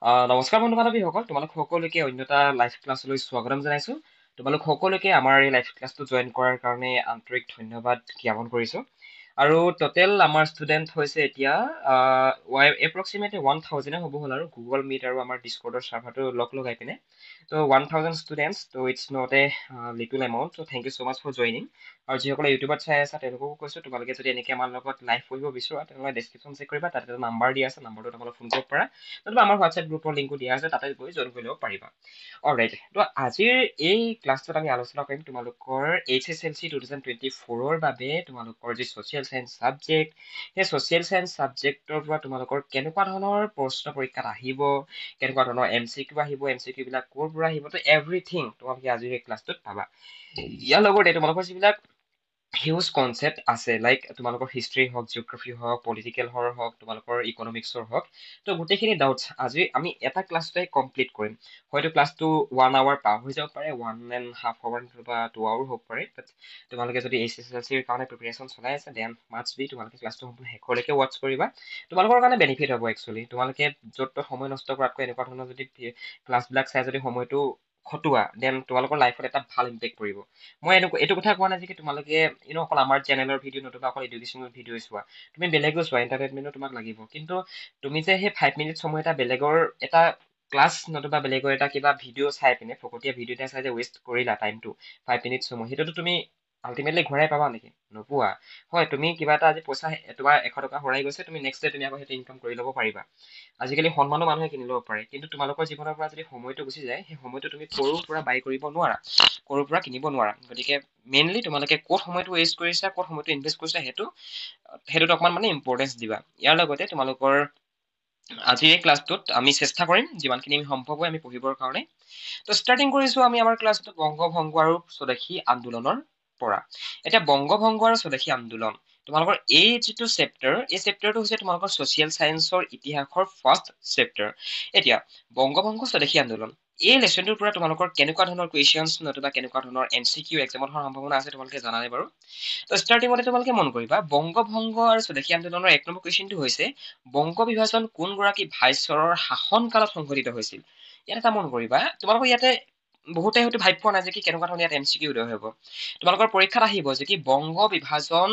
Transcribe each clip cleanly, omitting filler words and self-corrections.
নমস্কাৰ বন্ধু বান্ধৱীসকল, তোমালোক সকলোকে অন্য এটা লাইভ ক্লাছলৈ স্বাগতম জনাইছো। তোমালোক সকলোকে আমাৰ এই লাইভ ক্লাছটো জইন কৰাৰ কাৰণে আন্তৰিক ধন্যবাদ জ্ঞাপন কৰিছো। আৰু টোটেল আমাৰ ষ্টুডেণ্ট হৈছে এতিয়া এপ্ৰক্সিমেটলি 1000 হ'ব হ'ল আৰু গুগল মিট আৰু আমাৰ ডিস্কৰ্ডৰ চাৰ্ভাৰটো লগাই পিনে। তো 1000 ষ্টুডেণ্টছ, তো it's not a little amount. So' thank you so' much for joining. আৰু যিসকলে ইউটিউবত চাই আছা তেওঁলোককো কৈছো, তোমালোকে যদি এনেকৈ আমাৰ লগত লাইভ পঢ়িব বিচৰা তেনেহ'লে ডেছক্ৰিপশ্যন চেক কৰিবা, তাতে এটা নাম্বাৰ দিয়া আছে, নাম্বাৰটো তোমালোকে ফোন কৰিব পাৰা। নতুবা আমাৰ হোৱাটছএপ গ্ৰুপৰ লিংকো দিয়া আছে, তাতে গৈ জইন কৰি ল'ব পাৰিবা। অলৰাইট, তো আজিৰ এই ক্লাছটোত আমি আলোচনা কৰিম তোমালোকৰ HSLC 2024ৰ বাবে তোমালোকৰ যি ছ'চিয়েল চায়েন্স ছাবজেক্ট, সেই ছ'চিয়েল চায়েন্স ছাবজেক্টৰ পৰা তোমালোকৰ কেনেকুৱা ধৰণৰ প্ৰশ্ন পৰীক্ষাত আহিব, কেনেকুৱা ধৰণৰ MCQ আহিব, MCQ বিলাক ক'ৰ পৰা আহিব, তো এভৰিথিং তোমালোকে আজিৰ এই ক্লাছটোত পাবা। ইয়াৰ লগতে তোমালোকৰ যিবিলাক হিউজ কনচেপ্ট আছে, লাইক তোমালোকৰ হিষ্ট্ৰী হওক, জিঅ'গ্ৰাফী হওক, পলিটিকেলৰ হওক, তোমালোকৰ ইকনমিক্সৰ হওক, তো গোটেইখিনি ডাউটছ আজি আমি এটা ক্লাছতে কমপ্লিট কৰিম। হয়তো ক্লাছটো 1 আৱাৰ পাৰ হৈ যাব পাৰে, 1.5 আৱাৰ বা 2 আৱাৰ হ'ব পাৰে। বাট তোমালোকে যদি HSLCৰ কাৰণে প্ৰিপেৰেশ্যন চলাই আছে, দেন মাষ্ট বি তোমালোকে ক্লাছটো শেষলৈকে ৱাটচ কৰিবা। তোমালোকৰ কাৰণে বেনিফিট হ'ব একচুৱেলি। তোমালোকে য'ত ত'ত সময় নষ্ট কৰাতকৈ এনেকুৱা ধৰণৰ যদি ক্লাছবিলাক চাই যদি সময়টো খটোৱা, দেন তোমালোকৰ লাইফত এটা ভাল ইম্পেক্ট পৰিব। মই এইটো কথা কোৱা নাই যে তোমালোকে অকল আমাৰ চেনেলৰ ভিডিঅ' নতুবা অকল এডুকেশ্যনেল ভিডিঅ' চোৱা, তুমি বেলেগো চোৱা, এণ্টাৰটেইনমেণ্টো তোমাক লাগিব। কিন্তু তুমি যে সেই 5 মিনিট সময় এটা বেলেগৰ এটা ক্লাছ নতুবা বেলেগৰ এটা কিবা ভিডিঅ' চাই পিনে, ফকতীয়া ভিডিঅ' এটা চাই যে ৱেষ্ট কৰিলা টাইমটো 5 মিনিট সময়, সেইটোতো তুমি আল্টিমেটলি ঘূৰাই পাবা নেকি? নোপোৱা। হয়, তুমি কিবা এটা আজি পইচা তোমাৰ 100 টকা হেৰাই গৈছে, তুমি নেক্সট ডে তুমি আকৌ সেইটো ইনকাম কৰি ল'ব পাৰিবা। আজিকালি সন্মানো মানুহে কিনি ল'ব পাৰে, কিন্তু তোমালোকৰ জীৱনৰ পৰা যদি সময়টো গুচি যায়, সেই সময়টো তুমি ক'ৰ পৰা বাই কৰিব নোৱাৰা, ক'ৰ পৰা কিনিব নোৱাৰা। গতিকে মেইনলি তোমালোকে ক'ত সময়টো ৱেষ্ট কৰিছা, ক'ত সময়টো ইনভেষ্ট কৰিছা, সেইটোত অকণমান মানে ইম্পৰ্টেঞ্চ দিবা। ইয়াৰ লগতে তোমালোকৰ আজিৰ এই ক্লাছটোত আমি চেষ্টা কৰিম যিমানখিনি সম্ভৱ হয় আমি পঢ়িবৰ কাৰণে। তো ষ্টাৰ্টিং কৰিছো আমি আমাৰ ক্লাছটো বংগভংগ আৰু স্বদেশী আন্দোলনৰ পৰা। এতিয়া বংগভংগ আৰু স্বদেশী আন্দোলন, তোমালোকৰ এই যিটো চেপ্টাৰ, এই চেপ্টাৰটো হৈছে তোমালোকৰ ছচিয়েল চায়েন্সৰ ইতিহাসৰ ফাৰ্ষ্ট চেপ্টাৰ। এতিয়া বংগভংগ স্বদেশী আন্দোলন, এই লেচনটোৰ পৰা তোমালোকৰ কেনেকুৱা ধৰণৰ কুৱেশ্যনছ নতুবা কেনেকুৱা ধৰণৰ MCQ এক্সামত হোৱাৰ সম্ভাৱনা আছে তোমালোকে জানানে বাৰু? তো ষ্টাৰ্টিঙতে তোমালোকে মন কৰিবা, বংগভংগ আৰু স্বদেশী আন্দোলনৰ 1 নম্বৰ কুৱেশ্যনটো হৈছে বংগ বিভাজন কোনগৰাকী ভাইচৰৰ শাসন কালত সংঘটিত হৈছিল? ইয়াত এটা মন কৰিবা, তোমালোকৰ ইয়াতে বহুতে হয়তো ভাবি পোৱা নাই যে কেনেকুৱা ধৰণৰ ইয়াত MCQ উদয় হ'ব। তোমালোকৰ পৰীক্ষাত আহিব যে বংগ বিভাজন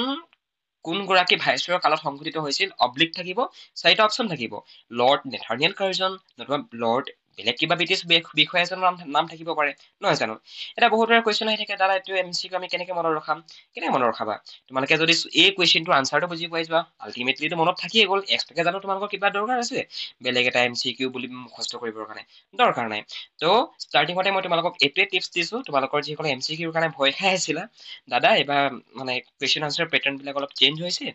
কোনগৰাকী ভাইচৰৰ কালত সংঘটিত হৈছিল, অব্লিক থাকিব, 4টা অপশ্যন থাকিব। লৰ্ড নেথানিয়েল কাৰ্জন, নতুবা লৰ্ড বেলেগ কিবা ব্ৰিটিছ বিষয়া এজনৰ নাম থাকিব পাৰে, নহয় জানো? এটা বহুতৰে কুৱেশ্যন আহি থাকে, দাদা এইটো MCQ আমি কেনেকে মনত ৰখাম? কেনেকে মনত ৰখাবা? তোমালোকে যদি এই কুৱেশ্যনটোৰ আনচাৰটো বুজি পাই যোৱা, আল্টিমেটলিটো মনত থাকিয়ে গ'ল। এক্সট্ৰাকে জানো তোমালোকৰ কিবা দৰকাৰ আছে বেলেগ এটা MCQ বুলি মুখস্থ কৰিবৰ কাৰণে? দৰকাৰ নাই। তো ষ্টাৰ্টিঙতে মই তোমালোকক এইটোৱে টিপছ দিছো, তোমালোকৰ যিসকলে MCQৰ কাৰণে ভয় খাই আছিলা, দাদা এইবাৰ মানে কুৱেশ্যন আনচাৰ পেটাৰ্ণ বিলাক অলপ চেঞ্জ হৈছে,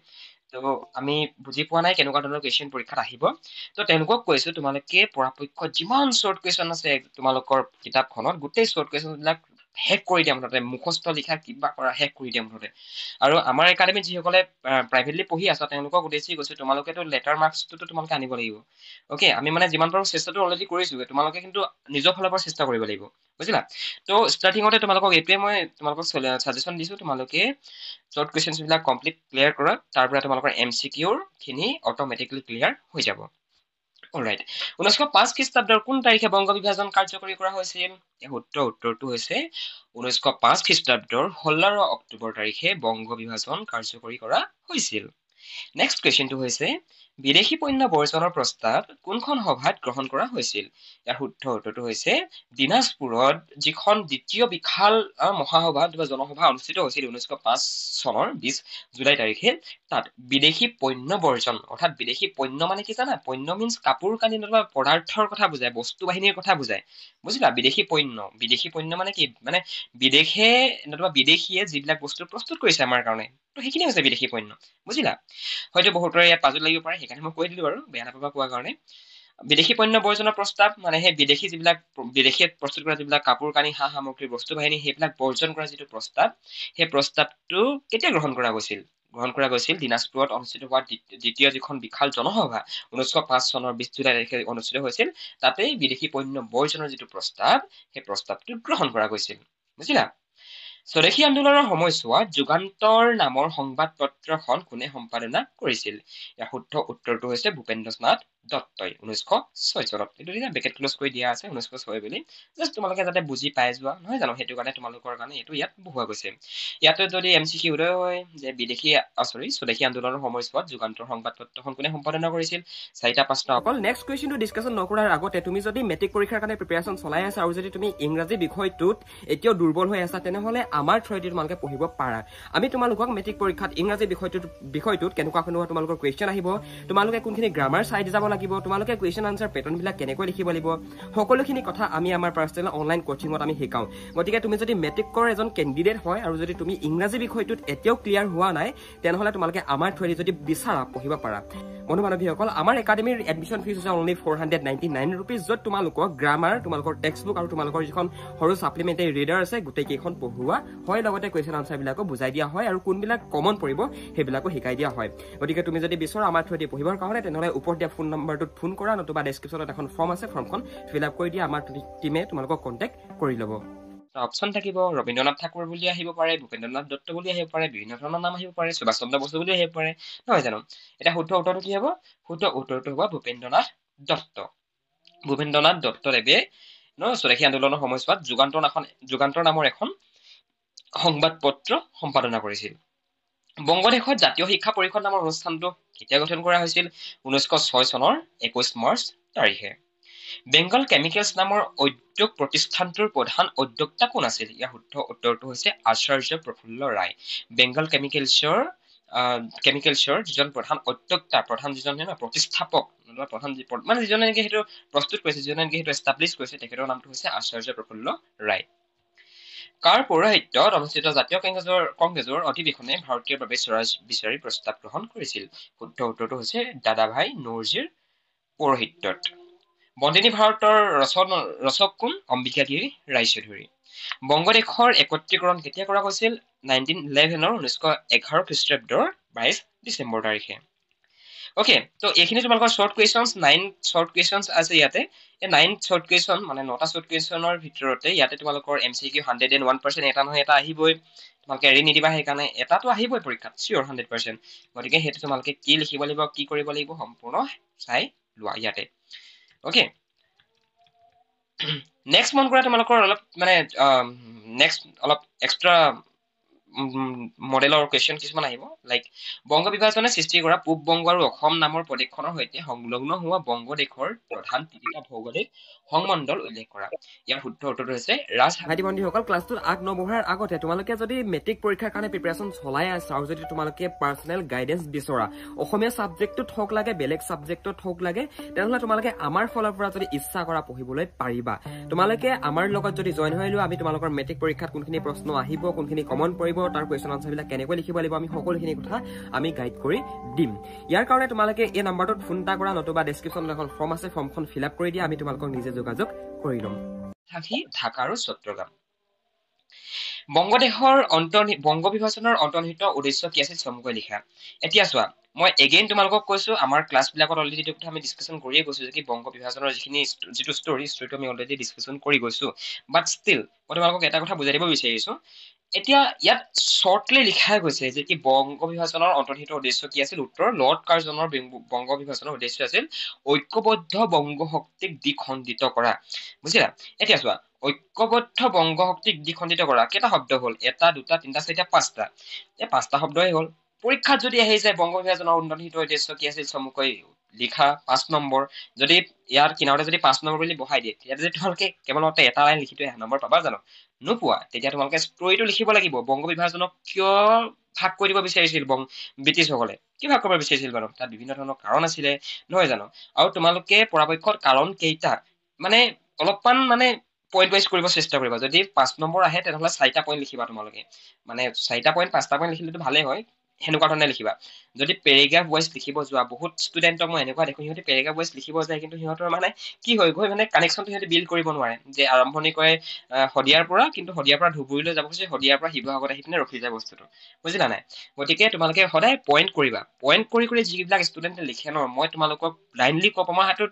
তো আমি বুজি পোৱা নাই কেনেকুৱা ধৰণৰ কুৱেশ্যন পৰীক্ষাত আহিব। তো তেওঁলোকক কৈছো, তোমালোকে পৰাপক্ষত যিমান শ্বৰ্ট কুৱেশ্যন আছে তোমালোকৰ কিতাপখনত, গোটেই শ্বৰ্ট কুৱেশ্যন বিলাক শেষ কৰি দিয়া মুঠতে, মুখস্থ লিখা কিবা কৰা শেষ কৰি দিয়া মুঠতে। আৰু আমাৰ একাডেমীত যিসকলে প্ৰাইভেটলি পঢ়ি আছা তেওঁলোকক উদ্দেশ্যি কৈছো, তোমালোকেতো লেটাৰ মাৰ্কছটোতো তোমালোকে আনিব লাগিব। অ'কে, আমি মানে যিমান পাৰো চেষ্টাটো অলৰেডি কৰিছো, তোমালোকে কিন্তু নিজৰ ফালৰ পৰা চেষ্টা কৰিব লাগিব, বুজিলা? তো ষ্টাৰ্টিঙতে তোমালোকক এইটোৱে মই তোমালোকক ছাজেশ্যন দিছো, তোমালোকে শ্বৰ্ট কুৱেশ্যনছ বিলাক কমপ্লিট ক্লিয়াৰ কৰা, তাৰ পৰা তোমালোকৰ MCQৰ খিনি অট'মেটিকলি ক্লিয়াৰ হৈ যাব। অলৰাইট, 1905 খ্ৰীষ্টাব্দৰ কোন তাৰিখে বংগ বিভাজন কাৰ্যকৰী কৰা হৈছিল? উত্তৰটো হৈছে 1905 খ্ৰীষ্টাব্দৰ 16 অক্টোবৰ তাৰিখে বংগ বিভাজন কাৰ্যকৰী কৰা হৈছিল। নেক্সট কুৱেশ্যনটো হৈছে, বিদেশী পণ্য বৰ্জনৰ প্ৰস্তাৱ কোনখন সভাত গ্ৰহণ কৰা হৈছিল? ইয়াৰ শুদ্ধ উত্তৰটো হৈছে দিনাজপুৰত যিখন দ্বিতীয় বিশাল মহাসভা বা জনসভা অনুষ্ঠিত হৈছিল 1905 চনৰ 20 জুলাই তাৰিখে, তাত বিদেশী পণ্য বৰ্জন, অৰ্থাৎ বিদেশী পণ্য মানে কি জানা? পণ্য মিন্স কাপোৰ কানি নতুবা পদাৰ্থৰ কথা বুজায়, বস্তু বাহিনীৰ কথা বুজায়, বুজিলা? বিদেশী পণ্য মানে কি? মানে বিদেশে নতুবা বিদেশীয়ে যিবিলাক বস্তু প্ৰস্তুত কৰিছে আমাৰ কাৰণে, তো সেইখিনি হৈছে বিদেশী পণ্য, বুজিলা? হয়তো বহুতৰে ইয়াত পাজল লাগিব পাৰে, সেইকাৰণে মই কৈ দিলো বাৰু, বেয়া নাপাবা কোৱাৰ কাৰণে। বিদেশী পণ্য বৰ্জনৰ প্ৰস্তাৱ মানে সেই বিদেশীয়ে প্ৰস্তুত কৰা যিবিলাক কাপোৰ কানি সা সামগ্ৰী বস্তু বাহিনী সেইবিলাক বৰ্জন কৰা যিটো প্ৰস্তাৱ, সেই প্ৰস্তাৱটো কেতিয়া গ্ৰহণ কৰা গৈছিল? গ্ৰহণ কৰা গৈছিল দিনাজপুৰত অনুষ্ঠিত হোৱা দ্বিতীয় যিখন বিশাল জনসভা 1905 চনৰ 20 জুলাই তাৰিখে অনুষ্ঠিত হৈছিল, তাতেই বিদেশী পণ্য বৰ্জনৰ যিটো প্ৰস্তাৱ, সেই প্ৰস্তাৱটো গ্ৰহণ কৰা গৈছিল, বুজিলা? স্বদেশী আন্দোলনৰ সময়ছোৱাত যুগান্তৰ নামৰ সংবাদ পত্ৰখন কোনে সম্পাদনা কৰিছিল ইয়াৰ শুদ্ধ উত্তৰটো হৈছে ভূপেন্দ্ৰনাথ দত্তই 1906 চনত এইটো এতিয়া ব্ৰেকেট ক্লজ কৰি দিয়া আছে 1906 বুলি জাষ্ট তোমালোকে যাতে বুজি পাই যোৱা নহয় জানো সেইটো কাৰণে তোমালোকৰ কাৰণে এইটো ইয়াত বহুৱা গৈছে ইয়াতে যদি এমচিকিউ উদয় হয় যে বিদেশী স্বদেশী আন্দোলনৰ সময়ছোৱাত যুগান্তৰ সংবাদ পত্ৰখন কোনে সম্পাদনা কৰিছিল চাৰিটা প্ৰশ্ন অকল নেক্সট কুৱেশ্যনটো ডিছকাশ্যন নকৰাৰ আগতে তুমি যদি মেট্ৰিক পৰীক্ষাৰ কাৰণে প্ৰিপেৰেশ্যন চলাই আছা আৰু যদি তুমি ইংৰাজী বিষয়টোত এতিয়াও দুৰ্বল হৈ আছা তেনেহ'লে আমাৰ থ্ৰুৱেদি তোমালোকে পঢ়িব পাৰা আমি তোমালোকক মেট্ৰিক পৰীক্ষাত ইংৰাজী বিষয়টোত কেনেকুৱা তোমালোকৰ কুৱেশ্যন আহিব তোমালোকে কোনখিনি গ্ৰামাৰ চাই যাব লাগিব তোমালোকে কুৱেশ্যন আনচাৰ পেটাৰ্ণবিলাক কেনেকৈ লিখিব লাগিব সকলোখিনি কথা আমি আমাৰ পাৰ্চনেল অনলাইন কোচিঙত আমি শিকাওঁ গতিকে তুমি যদি মেট্ৰিকৰ এজন কেণ্ডিডেট হয় আৰু যদি তুমি ইংৰাজী বিষয়টোত এতিয়াও ক্লিয়াৰ হোৱা নাই তেনেহ'লে তোমালোকে আমাৰ থ্ৰুৱেদি যদি বিচাৰা পঢ়িব পাৰা বন্ধু বান্ধৱীসকল আমাৰ একাডেমীৰ এডমিশ্যন ফিজ হৈছে অনলি 499 ৰুপিজ য'ত তোমালোকৰ গ্ৰামাৰ তোমালোকৰ টেক্সট বুক আৰু তোমালোকৰ যিখন সৰু ছাপ্লিমেণ্টাৰী ৰিডাৰ আছে গোটেইকেইখন পঢ়োৱা হয় লগতে কুৱেশ্যন আনচাৰবিলাকো বুজাই দিয়া হয় আৰু কোনবিলাক কমন পৰিব সেইবিলাকো শিকাই দিয়া হয় গতিকে তুমি যদি বিচৰা আমাৰ থ্ৰুৱেদি পঢ়িবৰ কাৰণে তেনেহ'লে ওপৰত দিয়া ফোন নম্বৰটোত ফোন কৰা নতুবা ডেছক্ৰিপশ্যনত এখন ফৰ্ম আছে ফৰ্মখন ফিল আপ কৰি দিয়া আমাৰ টিমে তোমালোকক কণ্টেক্ট কৰি ল'ব অপশ্যন থাকিব ৰবীন্দ্ৰনাথ ঠাকুৰ বুলি আহিব পাৰে ভূপেন্দ্ৰনাথ দত্ত বুলি আহিব পাৰে বিভিন্ন ধৰণৰ নাম আহিব পাৰে সুভাষ চন্দ্ৰ বসু বুলি আহিব পাৰে নহয় জানো এতিয়া শুদ্ধ উত্তৰটো কি হ'ব শুদ্ধ উত্তৰটো হ'ব ভূপেন্দ্ৰনাথ দত্ত ভূপেন্দ্ৰনাথ দত্তদেৱে স্বদেশী আন্দোলনৰ সময়ছোৱাত যুগান্তৰ নামৰ এখন সংবাদ পত্ৰ সম্পাদনা কৰিছিল বংগদেশত জাতীয় শিক্ষা পৰিষদ নামৰ অনুষ্ঠানটো কেতিয়া গঠন কৰা হৈছিল 1906 চনৰ 21 মাৰ্চ তাৰিখে বেংগল কেমিকেলছ নামৰ উদ্যোগ প্ৰতিষ্ঠানটোৰ প্ৰধান উদ্যোক্তা কোন আছিল ইয়াৰ শুদ্ধ উত্তৰটো হৈছে আচাৰ্য প্ৰফুল্ল ৰায় বেংগল কেমিকেলছৰ যিজন প্ৰধান উদ্যোক্তা যিজন প্ৰতিষ্ঠাপক প্ৰধান মানে যিজনে নেকি সেইটো প্ৰস্তুত কৰিছে যিজনে নেকি সেইটো এষ্টাব্লিছ কৰিছে তেখেতৰ নামটো হৈছে আচাৰ্য প্ৰফুল্ল ৰায় কাৰ পৌৰোহিত্যত অনুষ্ঠিত জাতীয় কংগ্ৰেছৰ অধিৱেশনে ভাৰতীয়ৰ বাবে স্বৰাজ বিচাৰি প্ৰস্তাৱ গ্ৰহণ কৰিছিল শুদ্ধ উত্তৰটো হৈছে দাদাভাই নৌৰজিৰ পৌৰোহিত্যত বন্দিনী ভাৰতৰ ৰচক কোন অম্বিকাগিৰি ৰায়চৌধুৰী বংগদেশৰ একত্ৰীকৰণ কেতিয়া কৰা হৈছিল 1911 খ্ৰীষ্টাব্দৰ 22 ডিচেম্বৰ তাৰিখে অকে তো এইখিনি তোমালোকৰ শ্বৰ্ট কুৱেশ্যনছ 9 শ্বৰ্ট কুৱেশ্যনছ আছে ইয়াতে এই 9 শ্বৰ্ট কুৱেশ্যন মানে 9টা শ্বৰ্ট কুৱেশ্যনৰ ভিতৰতে ইয়াতে তোমালোকৰ এমচিকিউ 101% এটা নহয় এটা আহিবই তোমালোকে এৰি নিদিবা সেইকাৰণে এটাতো আহিবই পৰীক্ষাত চিয়ৰ 100% গতিকে সেইটো তোমালোকে কি লিখিব লাগিব কি কৰিব লাগিব সম্পূৰ্ণ চাই লোৱা ইয়াতে অকে নেক্সট মন কৰা তোমালোকৰ অলপ মানে নেক্সট অলপ এক্সট্ৰা মডেলৰ কুৱেশ্যন কিছুমান আহিব লাইক বংগ বিভাজনে সৃষ্টি কৰা পূব বংগ আৰু অসম নামৰ প্ৰদেশখনৰ সৈতে সংলগ্ন হোৱা বংগদেশৰ প্ৰধান তিনিটা ভৌগোলিক সংমণ্ডল উল্লেখ কৰা ইয়াৰ শুদ্ধ উত্তৰটো হৈছে ভাইটি বন্ধুসকল ক্লাছটোত আগ নবঢ়াৰ আগতে তোমালোকে যদি মেট্ৰিক পৰীক্ষাৰ কাৰণে প্ৰিপেৰেশ্যন চলাই আছা আৰু যদি তোমালোকে পাৰ্চনেল গাইডেন্স বিচৰা অসমীয়া ছাবজেক্টটোত হওক লাগে বেলেগ ছাবজেক্টত হওক লাগে তেনেহ'লে তোমালোকে আমাৰ ফালৰ পৰা যদি ইচ্ছা কৰা পঢ়িবলৈ পাৰিবা তোমালোকে আমাৰ লগত যদি জইন হৈ লোৱা আমি তোমালোকৰ মেট্ৰিক পৰীক্ষাত কোনখিনি প্ৰশ্ন আহিব কোনখিনি কমন পৰিব তাৰ কুৱেশ্যন আনচাৰবিলাক কেনেকৈ লিখিব লাগিব আমি সকলোখিনি কথা আমি গাইড কৰি দিম ইয়াৰ কাৰণে তোমালোকে এই নম্বৰটোত ফোন এটা কৰা নতুবা ডেছক্ৰিপশ্যনত এখন ফৰ্ম আছে ফৰ্মখন ফিল আপ কৰি দিয়া আমি তোমালোকক নিজে যোগাযোগ কৰি ল'ম ঢাকা আৰু চট্টগ্ৰাম বংগ বিভাজনৰ অন্তৰ্নিহিত উদ্দেশ্য কি আছিল চমুকৈ লিখা এতিয়া চোৱা মই এগেইন তোমালোকক কৈছো আমাৰ ক্লাছবিলাকত অলৰেডি এইটো কথা আমি ডিছকাশ্যন কৰিয়ে গৈছো যে কি বংগ বিভাজনৰ যিটো ষ্টৰিটো আমি অলৰেডি ডিছকাশ্যন কৰি গৈছো বাট ষ্টিল মই তোমালোকক এটা কথা বুজাই দিব বিচাৰিছো এতিয়া ইয়াত শ্বৰ্টলি লিখা গৈছে যে কি বংগ বিভাজনৰ অন্তৰ্নিহিত উদ্দেশ্য কি আছিল উত্তৰ লৰ্ড কাৰ্জনৰ বংগ বিভাজনৰ উদ্দেশ্য আছিল ঐক্যবদ্ধ বংগ শক্তিক দ্বিখণ্ডিত কৰা বুজিলা এতিয়া চোৱা ঐক্যবদ্ধ বংগ শক্তিক দ্বিখণ্ডিত কৰা কেইটা শব্দ হ'ল এটা দুটা তিনিটা চাৰিটা পাঁচটা এই পাঁচটা শব্দই হ'ল পৰীক্ষাত যদি আহি যায় বংগ বিভাজনৰ অন্তৰ্নিহিত উদ্দেশ্য কি আছিল চমুকৈ লিখা 5 নম্বৰ যদি ইয়াৰ কিনাৰতে যদি 5 নম্বৰ বুলি বহাই দিয়ে তেতিয়া যদি তোমালোকে কেৱলতে এটা লাইন লিখি থৈ নম্বৰ পাবা জানো নোপোৱা তেতিয়া তোমালোকে ষ্টৰিটো লিখিব লাগিব বংগ বিভাজনক কিয় ভাগ কৰি দিব বিচাৰিছিল ব্ৰিটিছসকলে কি ভাগ কৰিব বিচাৰিছিল বাৰু তাত বিভিন্ন ধৰণৰ কাৰণ আছিলে নহয় জানো আৰু তোমালোকে পৰাপক্ষত কাৰণ কেইটা মানে অলপমান মানে পইণ্ট ৱাইজ কৰিব চেষ্টা কৰিবা যদি 5 নম্বৰ আহে তেনেহ'লে 4টা পইণ্ট লিখিবা তোমালোকে মানে 4টা পইণ্ট 5টা পইণ্ট লিখিলেতো ভালেই হয় সেনেকুৱা ধৰণে লিখিবা যদি পেৰেগ্ৰাফ ৱাইজ লিখিব যোৱা বহুত ষ্টুডেণ্টক মই এনেকুৱা দেখোঁ সিহঁতে পেৰেগ্ৰাফ ৱাইজ লিখিব যায় কিন্তু সিহঁতৰ মানে কি হয় গৈ মানে কানেকশ্যনটো সিহঁতে বিল্ড কৰিব নোৱাৰে যে আৰম্ভণি কৰে শদিয়াৰ পৰা কিন্তু শদিয়াৰ পৰা ধুবুৰীলৈ যাব খুজিছে শদিয়াৰ পৰা শিৱসাগৰত আহি পিনে ৰখি যায় বস্তুটো বুজিলা নাই গতিকে তোমালোকে সদায় পইণ্ট কৰিবা পইণ্ট কৰি কৰি যিবিলাক ষ্টুডেণ্টে লিখে ন মই তোমালোকক ব্লাইণ্ডলি ক'ব মই হাতত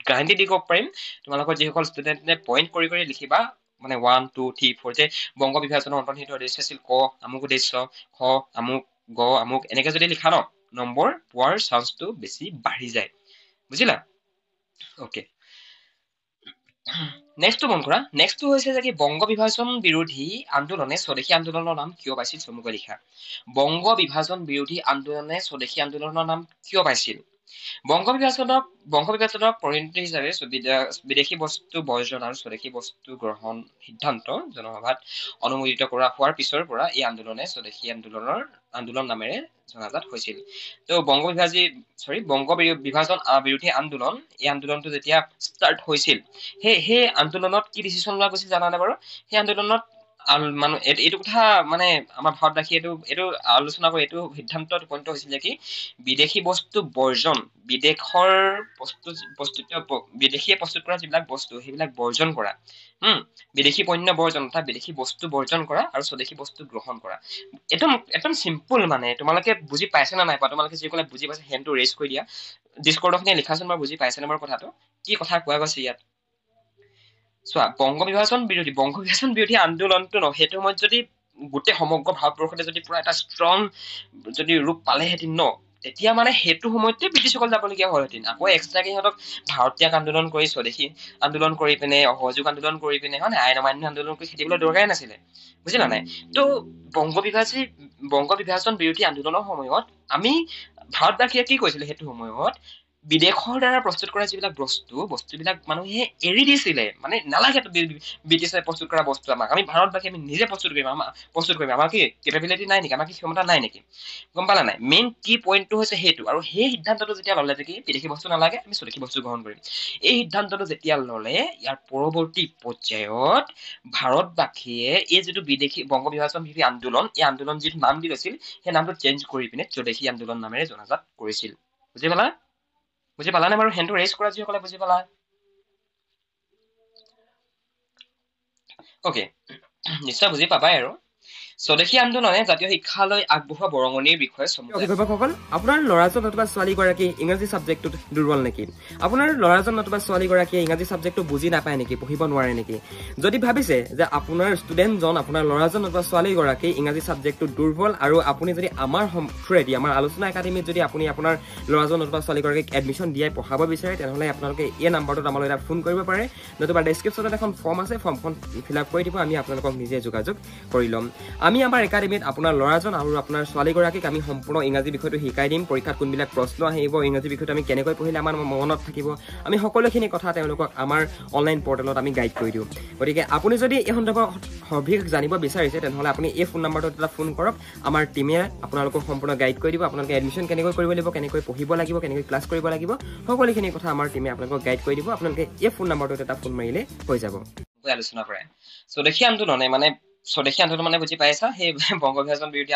গ্ৰাইণ্ডলি দি ক'ব পাৰিম তোমালোকৰ যিসকল ষ্টুডেণ্টে পইণ্ট কৰি কৰি লিখিবা মানে 1 2 3 4 যে বংগ বিভাজনৰ অন্তৰ্নিহিত উদ্দেশ্য আছিল ক আমুক উদ্দেশ্য খ আমুক গ আমুক এনেকে যদি লিখা ন নম্বৰ পোৱাৰ চান্সটো বেছি বাঢ়ি যায় বুজিলা ওকে নেক্সটটো মন কৰা নেক্সটটো হৈছে যে কি বংগ বিভাজন বিৰোধী আন্দোলনে স্বদেশী আন্দোলনৰ নাম কিয় পাইছিল চমুকৈ লিখা বংগ বিভাজন বিৰোধী আন্দোলনে স্বদেশী আন্দোলনৰ নাম কিয় পাইছিল বংগ বিভাজনক পৰিণতি হিচাপে বিদেশী বস্তু বৰ্জন আৰু স্বদেশী বস্তু গ্ৰহণ সিদ্ধান্ত জনসভাত অনুমোদিত কৰা হোৱাৰ পিছৰ পৰা এই আন্দোলনে স্বদেশী আন্দোলন নামেৰে জনাজাত হৈছিল তো বংগ বিভাজন বিৰোধী আন্দোলন এই আন্দোলনটো যেতিয়া ষ্টাৰ্ট হৈছিল সেই আন্দোলনত কি ডিচিশ্যন লোৱা গৈছিল জানানে বাৰু সেই আন্দোলনত মানুহ এইটো কথা মানে আমাৰ ভাৰতবাসী এইটো আলোচনা কৰি এইটো সিদ্ধান্তত উপনীত হৈছিল যে কি বিদেশী বস্তু বৰ্জন বিদেশৰ বিদেশীয়ে প্ৰস্তুত কৰা যিবিলাক বস্তু সেইবিলাক বৰ্জন কৰা বিদেশী পণ্য বৰ্জন অৰ্থাৎ বিদেশী বস্তু বৰ্জন কৰা আৰু স্বদেশী বস্তু গ্ৰহণ কৰা একদম চিম্পল মানে তোমালোকে বুজি পাইছে নে নাই তোমালোকে যিসকলে বুজি পাইছে হেণ্ডটো ৰেজ কৰি দিয়া ডিছকৰ্ডত লিখাচোন বাৰু বুজি পাইছে নে বাৰু কথাটো কি কথা কোৱা গৈছে ইয়াত চোৱা বংগ বিভাজন বিৰোধী আন্দোলনটো ন সেইটো সময়ত যদি গোটেই সমগ্ৰ ভাৰতবৰ্ষতে যদি পুৰা এটা ষ্ট্ৰং যদি ৰূপ পালেহেঁতেন ন তেতিয়া মানে সেইটো সময়তে ব্ৰিটিছসকল যাবলগীয়া হ'লহেঁতেন আকৌ এক্সট্ৰাকে সিহঁতক ভাৰতীয় আন্দোলন কৰি স্বদেশী আন্দোলন কৰি পিনে অসহযোগ আন্দোলন কৰি পিনে হয় নাই আইন অমান্য আন্দোলন কৰি খেদিবলৈ দৰকাৰে নাছিলে বুজিলা নাই তো বংগ বিভাজন বিৰোধী আন্দোলনৰ সময়ত আমি ভাৰতবাসীয়ে কি কৈছিলে সেইটো সময়ত বিদেশৰ দ্বাৰা প্ৰস্তুত কৰা যিবিলাক বস্তুবিলাক মানুহে এৰি দিছিলে মানে নালাগে ব্ৰিটিছে প্ৰস্তুত কৰা বস্তু আমাক আমি ভাৰতবাসী আমি নিজে প্ৰস্তুত কৰিম আমাৰ কি কেপাবিলিটি নাই নেকি আমাৰ কি ক্ষমতা নাই নেকি গম পালা নাই মেইন কি পইণ্টটো হৈছে সেইটো আৰু সেই সিদ্ধান্তটো যেতিয়া ল'লে যে কি বিদেশী বস্তু নালাগে আমি স্বদেশী বস্তু গ্ৰহণ কৰিম এই সিদ্ধান্তটো যেতিয়া ল'লে ইয়াৰ পৰৱৰ্তী পৰ্যায়ত ভাৰতবাসীয়ে এই যিটো বংগ বিভাজন বিৰোধী আন্দোলন এই আন্দোলন যিটো নাম দি লৈছিল সেই নামটো চেঞ্জ কৰি পিনে স্বদেশী আন্দোলন নামেৰে জনাজাত কৰিছিল বুজি পালানে বাৰু হেণ্ডটো ৰেজ কৰা যিসকলে বুজি পালা অকে নিশ্চয় বুজি পাবাই আৰু স্বদেশী আন্দোলনে জাতীয় শিক্ষালৈ আগবঢ়োৱা বৰঙণিৰ বিষয়ে অভিভাৱকসকল আপোনাৰ ল'ৰাজন অথবা ছোৱালীগৰাকী ইংৰাজী ছাবজেক্টটোত দুৰ্বল নেকি আপোনাৰ ল'ৰাজন অথবা ছোৱালীগৰাকীয়ে ইংৰাজী ছাবজেক্টটো বুজি নাপায় নেকি পঢ়িব নোৱাৰে নেকি যদি ভাবিছে যে আপোনাৰ ষ্টুডেণ্টজন আপোনাৰ ল'ৰাজন অথবা ছোৱালীগৰাকী ইংৰাজী ছাবজেক্টটো দুৰ্বল আৰু আপুনি যদি আমাৰ থ্ৰুৱেদি আমাৰ আলোচনা একাডেমীত যদি আপুনি আপোনাৰ ল'ৰাজন অথবা ছোৱালীগৰাকীক এডমিশ্যন দিয়াই পঢ়াব বিচাৰে তেনেহ'লে আপোনালোকে এই নাম্বাৰটোত আমালৈ এটা ফোন কৰিব পাৰে নতুবা ডেছক্ৰিপশ্যনত এখন ফৰ্ম আছে ফৰ্মখন ফিল আপ কৰি দিব আমি আপোনালোকক নিজে যোগাযোগ কৰি ল'ম আমি আমাৰ একাডেমীত আপোনাৰ ল'ৰাজন আৰু আপোনাৰ ছোৱালীগৰাকীক আমি সম্পূৰ্ণ ইংৰাজী বিষয়টো শিকাই দিম পৰীক্ষাত কোনবিলাক প্ৰশ্ন আহিব ইংৰাজী বিষয়টো আমি কেনেকৈ পঢ়িলে আমাৰ মনত থাকিব আমি সকলোখিনি কথা তেওঁলোকক আমাৰ অনলাইন পৰ্টেলত আমি গাইড কৰি দিওঁ গতিকে আপুনি যদি এই সন্দৰ্ভত সবিশেষ জানিব বিচাৰিছে তেনেহ'লে আপুনি এই ফোন নাম্বাৰটোত এটা ফোন কৰক আমাৰ টীমে আপোনালোকক সম্পূৰ্ণ গাইড কৰি দিব আপোনালোকে এডমিশ্যন কেনেকৈ কৰিব লাগিব কেনেকৈ পঢ়িব লাগিব কেনেকৈ ক্লাছ কৰিব লাগিব সকলোখিনি কথা আমাৰ টীমে আপোনালোকক গাইড কৰি দিব আপোনালোকে এই ফোন নাম্বাৰটোত এটা ফোন মাৰিলে হৈ যাব আলোচনা কৰে স্বদেশী আন্দোলনে মানে স্বদেশী আন্দোলন মানে বুজি পাইছা সেই বংগ বিভাজন বিৰোধী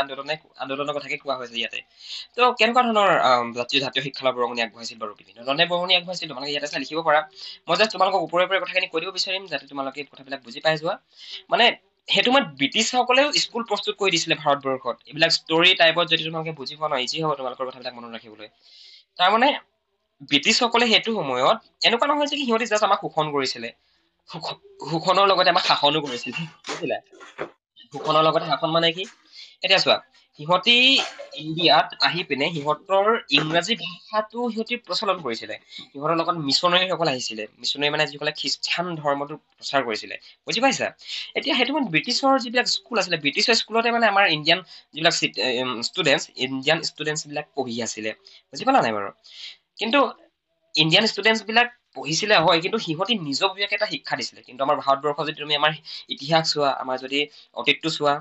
আন্দোলনৰ কথাকে কোৱা হৈছে ইয়াতে তো কেনেকুৱা ধৰণৰ জাতীয় শিক্ষাৰ বৰঙণি আগবঢ়াইছিল বাৰু বিভিন্ন ধৰণে বৰঙণি আগবঢ়াইছিল তোমালোকে ইয়াতে লিখিব পাৰা মই জাষ্ট তোমালোকক ওপৰে কথাখিনি কৈ দিব বিচাৰিম যাতে তোমালোকে কথাবিলাক বুজি পাই যোৱা মানে সেইটো সময়ত ব্ৰিটিছসকলেও স্কুল প্ৰস্তুত কৰি দিছিলে ভাৰতবৰ্ষত এইবিলাক ষ্টৰী টাইপত যদি তোমালোকে বুজি পোৱা ন ইজি হ'ব তোমালোকৰ কথাবিলাক মনত ৰাখিবলৈ তাৰমানে ব্ৰিটিছসকলে সেইটো সময়ত এনেকুৱা নহয় যে সিহঁতে জাষ্ট আমাক শোষণ কৰিছিলে শোষণৰ লগতে আমাক শাসনো কৰিছিল বুজিলা শোষণৰ লগতে শাসন মানে কি এতিয়া চোৱা সিহঁতি ইণ্ডিয়াত আহি পিনে সিহঁতৰ ইংৰাজী ভাষাটো সিহঁতি প্ৰচলন কৰিছিলে সিহঁতৰ লগত মিছনাৰীসকল আহিছিলে মিছনাৰী মানে যিসকলে খ্ৰীষ্টান ধৰ্মটো প্ৰচাৰ কৰিছিলে বুজি পাইছা এতিয়া সেইটো মানে ব্ৰিটিছৰ যিবিলাক স্কুল আছিলে ব্ৰিটিছৰ স্কুলতে মানে আমাৰ ইণ্ডিয়ান যিবিলাক ষ্টুডেণ্টছ বিলাক পঢ়ি আছিলে বুজি পালা নাই বাৰু কিন্তু ইণ্ডিয়ান ষ্টুডেণ্টছ বিলাক পঢ়িছিলে হয় কিন্তু সিহঁতি নিজবীয়াকে এটা শিক্ষা দিছিলে কিন্তু আমাৰ ভাৰতবৰ্ষ যদি তুমি আমাৰ ইতিহাস চোৱা আমাৰ যদি অতীতটো চোৱা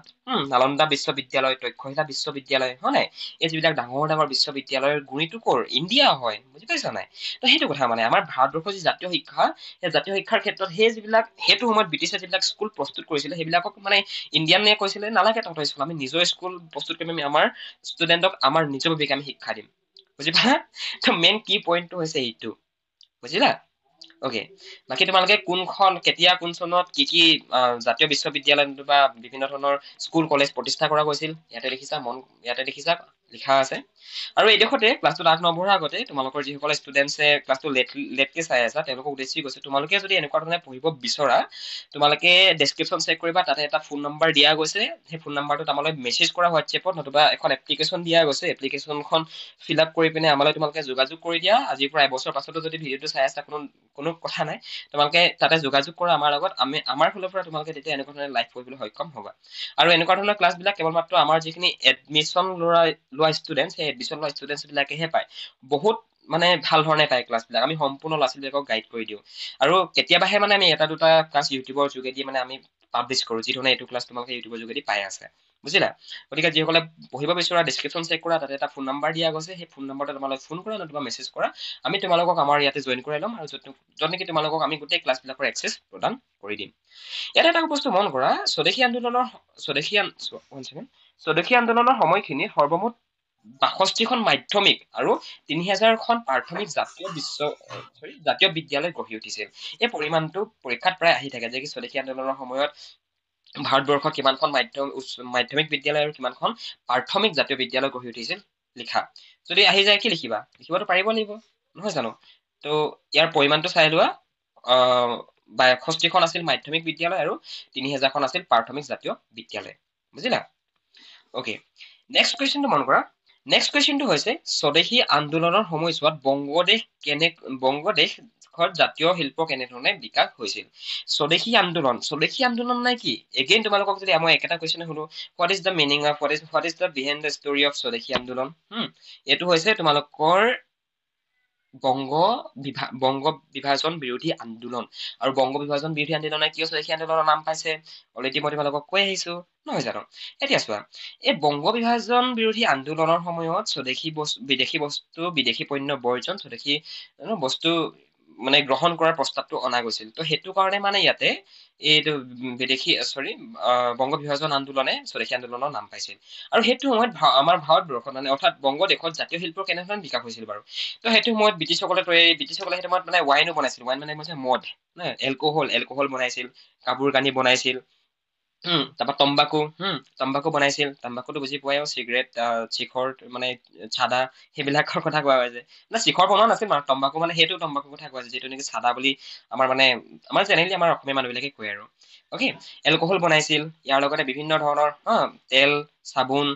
নালন্দা বিশ্ববিদ্যালয় তক্ষশিলা বিশ্ববিদ্যালয় হয় নাই এই যিবিলাক ডাঙৰ বিশ্ববিদ্যালয়ৰ গুণিটো কৰ ইণ্ডিয়া হয় বুজি পাইছা নাই তো সেইটো কথা মানে আমাৰ ভাৰতবৰ্ষৰ যি জাতীয় শিক্ষা সেই জাতীয় শিক্ষাৰ ক্ষেত্ৰত সেইটো সময়ত ব্ৰিটিছে যিবিলাক স্কুল প্ৰস্তুত কৰিছিলে সেইবিলাকক মানে ইণ্ডিয়ানে কৈছিলে নালাগে তহঁতৰ স্কুল আমি নিজৰ স্কুল প্ৰস্তুত কৰিম আমি আমাৰ ষ্টুডেণ্টক আমাৰ নিজৰভাৱে আমি শিক্ষা দিম বুজি পালা তো মেইন কি পইণ্টটো হৈছে এইটো বুজিলা অকে বাকী তোমালোকে কোনখন কেতিয়া কোন চনত কি জাতীয় বিশ্ববিদ্যালয় বা বিভিন্ন ধৰণৰ স্কুল কলেজ প্ৰতিষ্ঠা কৰা গৈছিল ইয়াতে লিখিছা লিখা আছে আৰু এই দেখতে ক্লাছটো আগ নবঢ়াৰ আগতে তোমালোকৰ যিসকল ষ্টুডেণ্টছে ক্লাছটো লেটকে চাই আছা তেওঁলোকক উদ্দেশ্যি গৈছে তোমালোকে যদি এনেকুৱা ধৰণে পঢ়িব বিচৰা তোমালোকে ডেছক্ৰিপশ্যন চেক কৰিবা তাতে এটা ফোন নম্বৰ দিয়া গৈছে সেই ফোন নম্বৰটোত আমালৈ মেছেজ কৰা হোৱাটছএপত নতুবা এখন এপ্লিকেশ্যন দিয়া গৈছে এপ্লিকেশ্যনখন ফিল আপ কৰি পিনে আমালৈ তোমালোকে যোগাযোগ কৰি দিয়া আজিৰ পৰা এবছৰ পাছতো যদি ভিডিঅ'টো চাই আছা কোনো কথা নাই তোমালোকে তাতে যোগাযোগ কৰা আমাৰ লগত আমাৰ ফালৰ পৰা তোমালোকে তেতিয়া এনেকুৱা ধৰণে লাইভ কৰিবলৈ সক্ষম হ'বা আৰু এনেকুৱা ধৰণৰ ক্লাছবিলাক কেৱল মাত্ৰ আমাৰ যিখিনি এডমিশ্যন লোৱা ষ্টুডেণ্ট সেই এডমিশ্যন লোৱা ষ্টুডেণ্টছ বিলাকেহে পায় বহুত মানে ভাল ধৰণে পায় ক্লাছবিলাক আমি সম্পূৰ্ণ ল'ৰা ছোৱালীবিলাকক গাইড কৰি দিওঁ আৰু কেতিয়াবাহে মানে আমি এটা দুটা ক্লাছ ইউটিউবৰ যোগেদি মানে আমি পাব্লিছ কৰোঁ যি ধৰণে এইটো ক্লাছ তোমালোকে ইউটিউবৰ যোগেদি পাই আছে বুজিলা গতিকে যিসকলে পঢ়িব বিচৰা ডেছক্ৰিপশ্যন চেক কৰা তাতে এটা ফোন নম্বৰ দিয়া গৈছে সেই ফোন নম্বৰতে তোমালোক ফোন কৰা নতুবা মেছেজ কৰা আমি তোমালোকক আমাৰ ইয়াতে জইন কৰাই ল'ম আৰু য'ত নেকি তোমালোকক আমি গোটেই ক্লাছবিলাকৰ এক্সেছ প্ৰদান কৰি দিম ইয়াত এটা বস্তু মন কৰা স্বদেশী আন্দোলনৰ সময়খিনি সৰ্বমুঠ ৬২খন মাধ্যমিক আৰু ৩০০০খন প্ৰাথমিক জাতীয় বিদ্যালয় গঢ়ি উঠিছিল এই পৰিমাণটো পৰীক্ষাত প্ৰায় আহি থাকে যে কি স্বদেশী আন্দোলনৰ সময়ত ভাৰতবৰ্ষত কিমানখন মাধ্যমিক বিদ্যালয় আৰু কিমানখন প্ৰাথমিক জাতীয় বিদ্যালয় গঢ়ি উঠিছিল লিখা যদি আহি যায় কি লিখিবা লিখিবতো পাৰিব লাগিব নহয় জানো তো ইয়াৰ পৰিমাণটো চাই লোৱা ৬২খন আছিল মাধ্যমিক বিদ্যালয় আৰু ৩০০০খন আছিল প্ৰাথমিক জাতীয় বিদ্যালয় বুজিলা অকে নেক্সট কুৱেশ্যনটো মন কৰা নেক্সট কুৱেশ্যনটো হৈছে স্বদেশী আন্দোলনৰ সময়ছোৱাত বংগদেশত জাতীয় শিল্প কেনেধৰণে বিকাশ হৈছিল স্বদেশী আন্দোলন নাই কি এগেইন তোমালোকক যদি মই একেটা কুৱেশ্যনে সুধো what is the meaning of what is the behind the story of স্বদেশী আন্দোলন এইটো হৈছে তোমালোকৰ বংগ বিভাজন বিৰোধী আন্দোলন আৰু বংগ বিভাজন বিৰোধী আন্দোলনে কিয় স্বদেশী আন্দোলনৰ নাম পাইছে অলৰেডি মই তোমালোকক কৈ আহিছো নহয় জানো এতিয়া চোৱা এই বংগ বিভাজন বিৰোধী আন্দোলনৰ সময়ত বিদেশী পণ্য বৰ্জন স্বদেশী বস্তু মানে গ্ৰহণ কৰাৰ প্ৰস্তাৱটো অনা গৈছিল তো সেইটো কাৰণে মানে ইয়াতে এইটো বংগ বিভাজন আন্দোলনে স্বদেশী আন্দোলনৰ নাম পাইছিল আৰু সেইটো সময়ত আমাৰ ভাৰতবৰ্ষত মানে অৰ্থাৎ বংগদেশত জাতীয় শিল্পৰ কেনেধৰণে বিকাশ হৈছিল বাৰু তো সেইটো সময়ত ব্ৰিটিছসকলে সেইটো সময়ত মানে ৱাইনো বনাইছিল ৱাইন মানে হৈছে মদ এলকহল বনাইছিল কাপোৰ কানি বনাইছিল তাৰপৰা তম্বাকু বনাইছিল তম্বাকুটো বুজি পোৱাই চিগাৰেট শিখৰ মানে চাদা সেইবিলাকৰ কথা কোৱা হৈছে না শিখৰ বনোৱা নাছিল মানে তম্বাকু মানে সেইটো তম্বাকুৰ কথা কোৱা হৈছে যিটো নেকি চাদা বুলি আমাৰ জেনেৰেলি আমাৰ অসমীয়া মানুহবিলাকে কয় আৰু অকে এলকহল বনাইছিল ইয়াৰ লগতে বিভিন্ন ধৰণৰ তেল চাবোন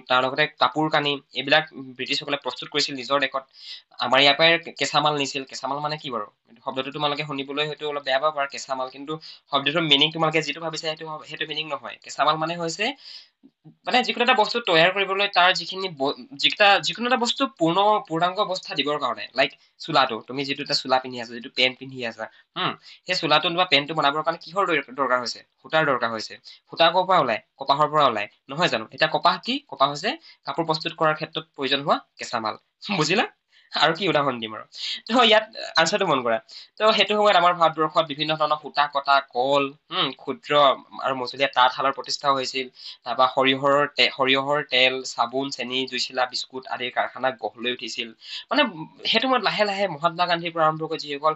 তাৰ লগতে কাপোৰ কানি এইবিলাক ব্ৰিটিছসকলে প্ৰস্তুত কৰিছিল নিজৰ দেশত আমাৰ ইয়াৰ পৰাই কেঁচামাল নিছিল কেঁচামাল মানে কি বাৰু শব্দটো তোমালোকে শুনিবলৈ হয়তো অলপ বেয়া পাব পাৰে কেঁচামাল কিন্তু শব্দটোৰ মিনিং তোমালোকে যিটো ভাবিছা সেইটো মিনিং নহয় কেঁচামাল মানে হৈছে মানে যিকোনো এটা বস্তু তৈয়াৰ কৰিবলৈ তাৰ যিকোনো এটা বস্তু পূৰ্ণাংগ অৱস্থা দিবৰ কাৰণে লাইক চোলাটো তুমি যিটো এটা চোলা পিন্ধি আছা যিটো পেণ্ট পিন্ধি আছা সেই চোলাটো বা পেণ্টটো বনাবৰ কাৰণে কিহৰ দৰকাৰ হৈছে সূতাৰ দৰকাৰ হৈছে সূতা ক'ৰ পৰা ওলাই কপাহৰ পৰা ওলাই নহয় জানো এতিয়া কপাহ হৈছে কাপোৰ প্ৰস্তুত কৰাৰ ক্ষেত্ৰত প্ৰয়োজন হোৱা কেঁচামাল বুজিলা আৰু কি উদাহৰণ দিম আৰু তো ইয়াত আনচাৰটো মন কৰা তো সেইটো সময়ত আমাৰ ভাৰতবৰ্ষত বিভিন্ন ধৰণৰ সূতা কটা কল ক্ষুদ্ৰ আৰু মজলীয়া তাঁতশালৰ প্ৰতিষ্ঠা হৈছিল তাৰপৰা সৰিয়হৰ তেল চাবোন চেনি জুইচিলা বিস্কুট আদিৰ কাৰখানা গঢ় লৈ উঠিছিল মানে সেইটো সময়ত লাহে লাহে মহাত্মা গান্ধীৰ পৰা আৰম্ভ কৰি যিসকল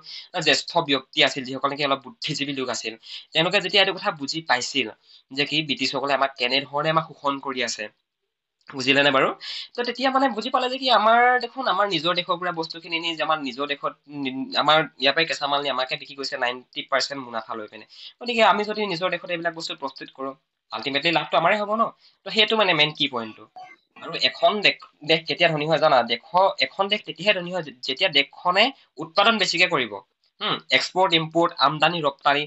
জ্যেষ্ঠ ব্যক্তি আছিল যিসকল নেকি অলপ বুদ্ধিজীৱী লোক আছিল তেওঁলোকে যেতিয়া এইটো কথা বুজি পাইছিল যে কি ব্ৰিটিছসকলে আমাক কেনেধৰণে আমাক শোষণ কৰি আছে বুজিলেনে বাৰু তো তেতিয়া মানে বুজি পালে যে কি আমাৰ নিজৰ দেশৰ পৰা বস্তুখিনি নি আমাৰ নিজৰ দেশত আমাৰ ইয়াৰ পৰাই কেঁচামাল নি আমাকে বিক্ৰী কৰিছে 90% মুনাফা লৈ পিনে গতিকে আমি যদি নিজৰ দেশত এইবিলাক বস্তু প্ৰস্তুত কৰোঁ আল্টিমেটলি লাভটো আমাৰে হ'ব ন তো সেইটো মানে মেইন কি পইণ্টটো আৰু এখন দেশ কেতিয়া ধনী হয় জানা এখন দেশ তেতিয়াহে ধনী হয় যেতিয়া দেশখনে উৎপাদন বেছিকে কৰিব এক্সপৰ্ট ইম্পৰ্ট আমদানি ৰপ্তানি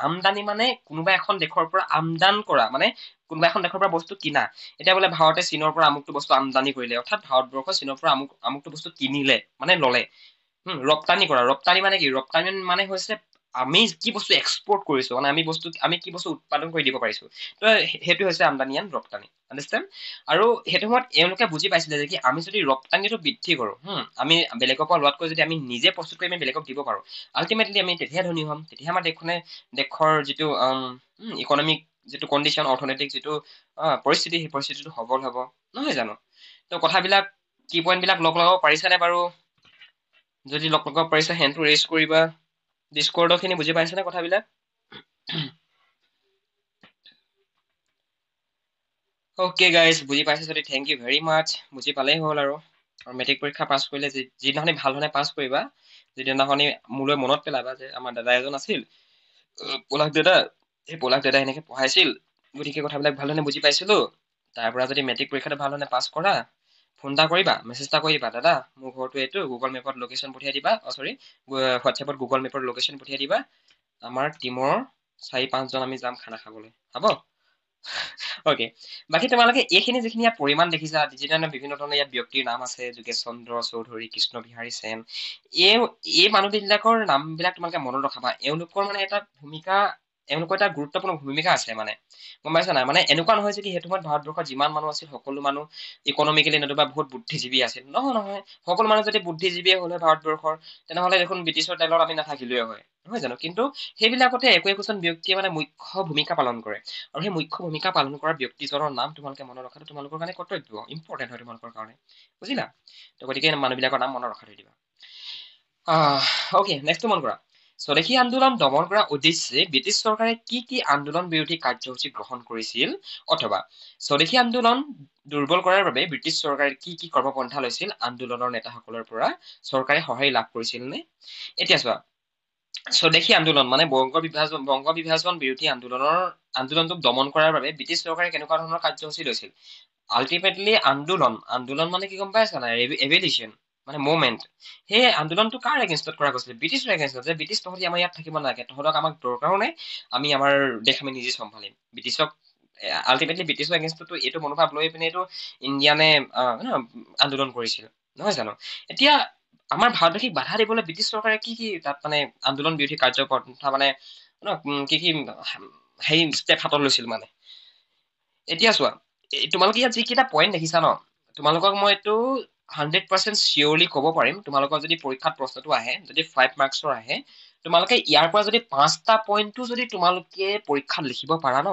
আমদানি মানে কোনোবা এখন দেশৰ পৰা আমদান কৰা মানে কোনোবা এখন দেশৰ পৰা বস্তু কিনা এতিয়া বোলে ভাৰতে চীনৰ পৰা আমুকটো বস্তু আমদানি কৰিলে অৰ্থাৎ ভাৰতবৰ্ষ চীনৰ পৰা আমুকটো বস্তু কিনিলে মানে ললে ৰপ্তানি কৰা ৰপ্তানি মানে কি ৰপ্তানি মানে হৈছে আমি কি বস্তু এক্সপৰ্ট কৰিছো মানে আমি কি বস্তু উৎপাদন কৰি দিব পাৰিছো তো সেইটো হৈছে আমদানি আৰু ৰপ্তানি আণ্ডাৰষ্টেণ্ড আৰু সেইটো সময়ত এওঁলোকে বুজি পাইছিলে যে কি আমি যদি ৰপ্তানিটো বৃদ্ধি কৰো আমি বেলেগৰ পৰা লোৱাতকৈ যদি আমি নিজে প্ৰস্তুত কৰি আমি বেলেগক দিব পাৰো আল্টিমেটলি আমি তেতিয়াহে ধনী হ'ম তেতিয়াহে আমাৰ দেশৰ যিটো ইকনমিক যিটো কণ্ডিশ্যন অৰ্থনৈতিক যিটো পৰিস্থিতি সেই পৰিস্থিতিটো সবল হ'ব নহয় জানো তো কথাবিলাক কি পইণ্টবিলাক লগাব পাৰিছানে বাৰু যদি লগাব পাৰিছা হেণ্ডটো ৰেইজ কৰিবা ডিছকৰ্ডৰ খিনি বুজি পাইছানে কথাবিলাক অ'কে গাইজ, বুজি পাইছে যদি থেংক ইউ ভেৰি মাছ। বুজি পালেই হ'ল আৰু মেট্ৰিক পৰীক্ষা পাছ কৰিলে যিদিনাখনি ভাল ধৰণে পাছ কৰিবা, যিদিনাখনি মোলৈ মনত পেলাবা যে আমাৰ দাদা এজন আছিল, পলাশ দাদা, সেই পলাশ দাদাই এনেকে পঢ়াইছিল, গতিকে কথাবিলাক ভাল ধৰণে বুজি পাইছিলো। তাৰ পৰা যদি মেট্ৰিক পৰীক্ষাটো ভাল ধৰণে পাছ কৰা, ফোন এটা কৰিবা, মেছেজ এটা কৰিবা, দাদা মোৰ ঘৰটো এইটো, গুগল মেপত লোকেশ্যন পঠিয়াই দিবা, চৰি হোৱাটছএপত গুগল মেপৰ লোকেশ্যন পঠিয়াই দিবা, আমাৰ টিমৰ 4-5জন আমি যাম খানা খাবলৈ, হ'ব? অকে, বাকী তোমালোকে এইখিনি যিখিনি ইয়াত পৰিমাণ দেখিছা, যিধৰণে বিভিন্ন ধৰণৰ ইয়াত ব্যক্তিৰ নাম আছে, যোগেশ চন্দ্ৰ চৌধুৰী, কৃষ্ণ বিহাৰী সেন, এই এই মানুহবিলাকৰ নামবিলাক তোমালোকে মনত ৰখাবা। এওঁলোকৰ মানে এটা ভূমিকা, এওঁলোকৰ এটা গুৰুত্বপূৰ্ণ ভূমিকা আছে মানে, গম পাইছা নাই? মানে এনেকুৱা নহয় যে কি সেইটো সময়ত ভাৰতবৰ্ষত যিমান মানুহ আছিল সকলো মানুহ ইকনমিকেলি নতুবা বহুত বুদ্ধিজীৱী আছিল, নহয় নহয়। সকলো মানুহ যদি বুদ্ধিজীৱীয়ে হল হয় ভাৰতবৰ্ষৰ, তেনেহলে দেখোন ব্ৰিটিছৰ তেলত আমি নাথাকিলোৱে হয়, নহয় জানো? কিন্তু সেইবিলাকতে একো একোজন ব্যক্তিয়ে মানে মুখ্য ভূমিকা পালন কৰে, আৰু সেই মুখ্য ভূমিকা পালন কৰা ব্যক্তিজনৰ নাম তোমালোকে মনত ৰখাটো তোমালোকৰ কাৰণে কৰ্তব্য, ইম্পৰ্টেণ্ট হয় তোমালোকৰ কাৰণে, বুজিলা? তো গতিকে মানুহবিলাকৰ নাম মনত ৰখাই থৈ দিবা। অকে, নেক্সট মন কৰা। স্বদেশী আন্দোলন দমন কৰাৰ উদ্দেশ্যে ব্ৰিটিছ চৰকাৰে কি কি আন্দোলন বিৰোধী কাৰ্যসূচী গ্ৰহণ কৰিছিল, অথবা স্বদেশী আন্দোলন দুৰ্বল কৰাৰ বাবে ব্ৰিটিছ চৰকাৰে কি কি কৰ্মপন্থা লৈছিল, আন্দোলনৰ নেতাসকলৰ পৰা চৰকাৰে সঁহাৰি লাভ কৰিছিল নে? এতিয়া চোৱা, স্বদেশী আন্দোলন মানে বংগ বিভাজন বিৰোধী আন্দোলনটোক দমন কৰাৰ বাবে ব্ৰিটিছ চৰকাৰে কেনেকুৱা ধৰণৰ কাৰ্যসূচী লৈছিল? আল্টিমেটলি আন্দোলন মানে কি গম পাইছা নাই? এভিলিউচন মানে মুভমেন্ট। সেই আন্দোলনটো কাৰ এগেইনষ্টত কৰা গৈছিল? ব্ৰিটিছৰ এগেইনষ্টত, যে ব্ৰিটিছ তহঁতি আমাৰ ইয়াত থাকিব নালাগে, তহঁতক আমাক দৰকাৰো নাই, আমি আমাৰ দেশ আমি নিজে চম্ভালিম। ব্ৰিটিছক আল্টিমেটলি ব্ৰিটিছৰ এগেইনষ্টতো এইটো মনোভাৱ লৈ পিনে এইটো ইণ্ডিয়ানে আন্দোলন কৰিছিল, নহয় জানো? এতিয়া আমাৰ ভাৰতবাসীক বাধা দিবলৈ ব্ৰিটিছ চৰকাৰে কি কি তাত মানে আন্দোলন বিৰোধী কাৰ্যপন্থা মানে কি কি হেৰি ষ্টেপ হাতত লৈছিল মানে? এতিয়া চোৱা, তোমালোকে ইয়াত যিকেইটা পইণ্ট দেখিছা ন, তোমালোকক মই এইটো 100% চিয়ৰলি ক'ব পাৰিম, তোমালোকৰ যদি পৰীক্ষাত প্ৰশ্নটো আহে, যদি 5 মাৰ্কছৰ আহে, তোমালোকে ইয়াৰ পৰা যদি 5টা পইণ্টটো যদি তোমালোকে পৰীক্ষাত লিখিব পাৰা ন,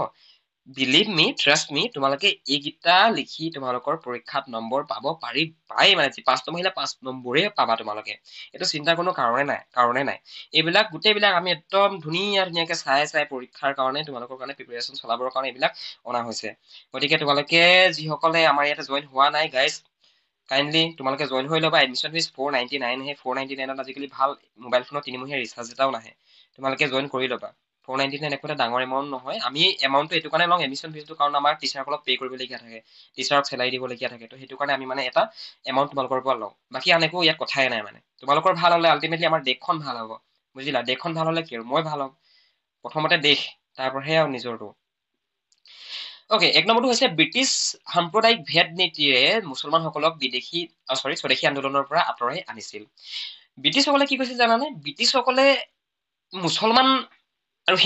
বিলিভ মি, ট্ৰাষ্ট মি, তোমালোকে এইকেইটা লিখি তোমালোকৰ পৰীক্ষাত নম্বৰ পাব পাৰিবাই, মানে 5 নম্বৰ আহিলে 5 নম্বৰে পাবা তোমালোকে। এইটো চিন্তাৰ কোনো কাৰণে নাই। এইবিলাক গোটেইবিলাক আমি একদম ধুনীয়াকে চাই চাই পৰীক্ষাৰ কাৰণে তোমালোকৰ কাৰণে প্ৰিপেৰেশ্যন চলাবৰ কাৰণে এইবিলাক অনা হৈছে। গতিকে তোমালোকে যিসকলে আমাৰ ইয়াতে জইন হোৱা নাই গাইজ, কাইণ্ডলি তোমালোকে জইন হৈ ল'বা। এডমিশ্যন ফিজ 499, সেই 499ত আজিকালি ভাল মোবাইল ফোনৰ 3মহীয়া ৰিচাৰ্জ এটাও নাহে, তোমালোকে জইন কৰি ল'বা। 499 একো এটা ডাঙৰ এমাউণ্ট নহয়। আমি এমাউণ্টটো এইটো কাৰণে লওঁ, এডমিশ্যন ফিজটো, কাৰণ আমাৰ টিচাৰসকলক পে' কৰিবলগীয়া থাকে, টিচাৰক চেলাৰী দিবলগীয়া থাকে, তো সেইটো কাৰণে আমি মানে এটা এমাউণ্ট তোমালোকৰ পৰা লওঁ। বাকী আন একো ইয়াত কথাই নাই মানে। তোমালোকৰ ভাল হ'লে আল্টিমেটলি আমাৰ দেশখন ভাল হ'ব, বুজিলা? দেশখন ভাল হ'লে কি আৰু মই ভাল হ'ম, প্ৰথমতে দেশ, তাৰ পৰাহে আৰু নিজৰটো। অকে, 1 নম্বৰটো হৈছে ব্ৰিটিছ সাম্প্ৰদায়িক ভেদ নীতিৰে মুছলমানসকলক স্বদেশী আন্দোলনৰ পৰা আঁতৰাই আনিছিল। ব্ৰিটিছসকলে কি কৈছিল জানানে? ব্ৰিটিছসকলে মুছলমান আৰু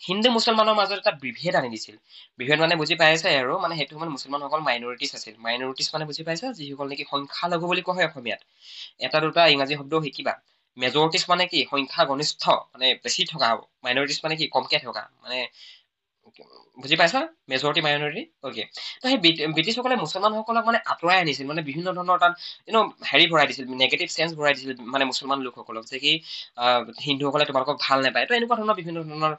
হিন্দু মুছলমানৰ মাজত এটা বিভেদ আনি দিছিল। বিভেদ মানে বুজি পাইছে আৰু, মানে সেইটো সময়ত মুছলমানসকল মাইনৰিটিছ আছিল। মাইনৰিটিছ মানে বুজি পাইছা, যিসকল নেকি সংখ্যালঘু বুলি কোৱা হয় অসমীয়াত। এটা দুটা ইংৰাজী শব্দও শিকিবা। মেজৰিটিছ মানে কি? সংখ্যা গৰিষ্ঠ, মানে বেছি থকা। মাইনৰিটিছ মানে কি? কমকে থকা, মানে বুজি পাইছা? Majority minority. অকে, তো সেই ব্ৰিটিছসকলে মুছলমানসকলক মানে আঁতৰাই আনিছিল, মানে বিভিন্ন ধৰণৰ তাত হেৰি ভৰাই দিছিল, নেগেটিভ চেঞ্চ ভৰাই দিছিল মানে মুছলমান লোকসকলক, যে কি হিন্দুসকলে তোমালোকক ভাল নাপায়, তো এনেকুৱা ধৰণৰ বিভিন্ন ধৰণৰ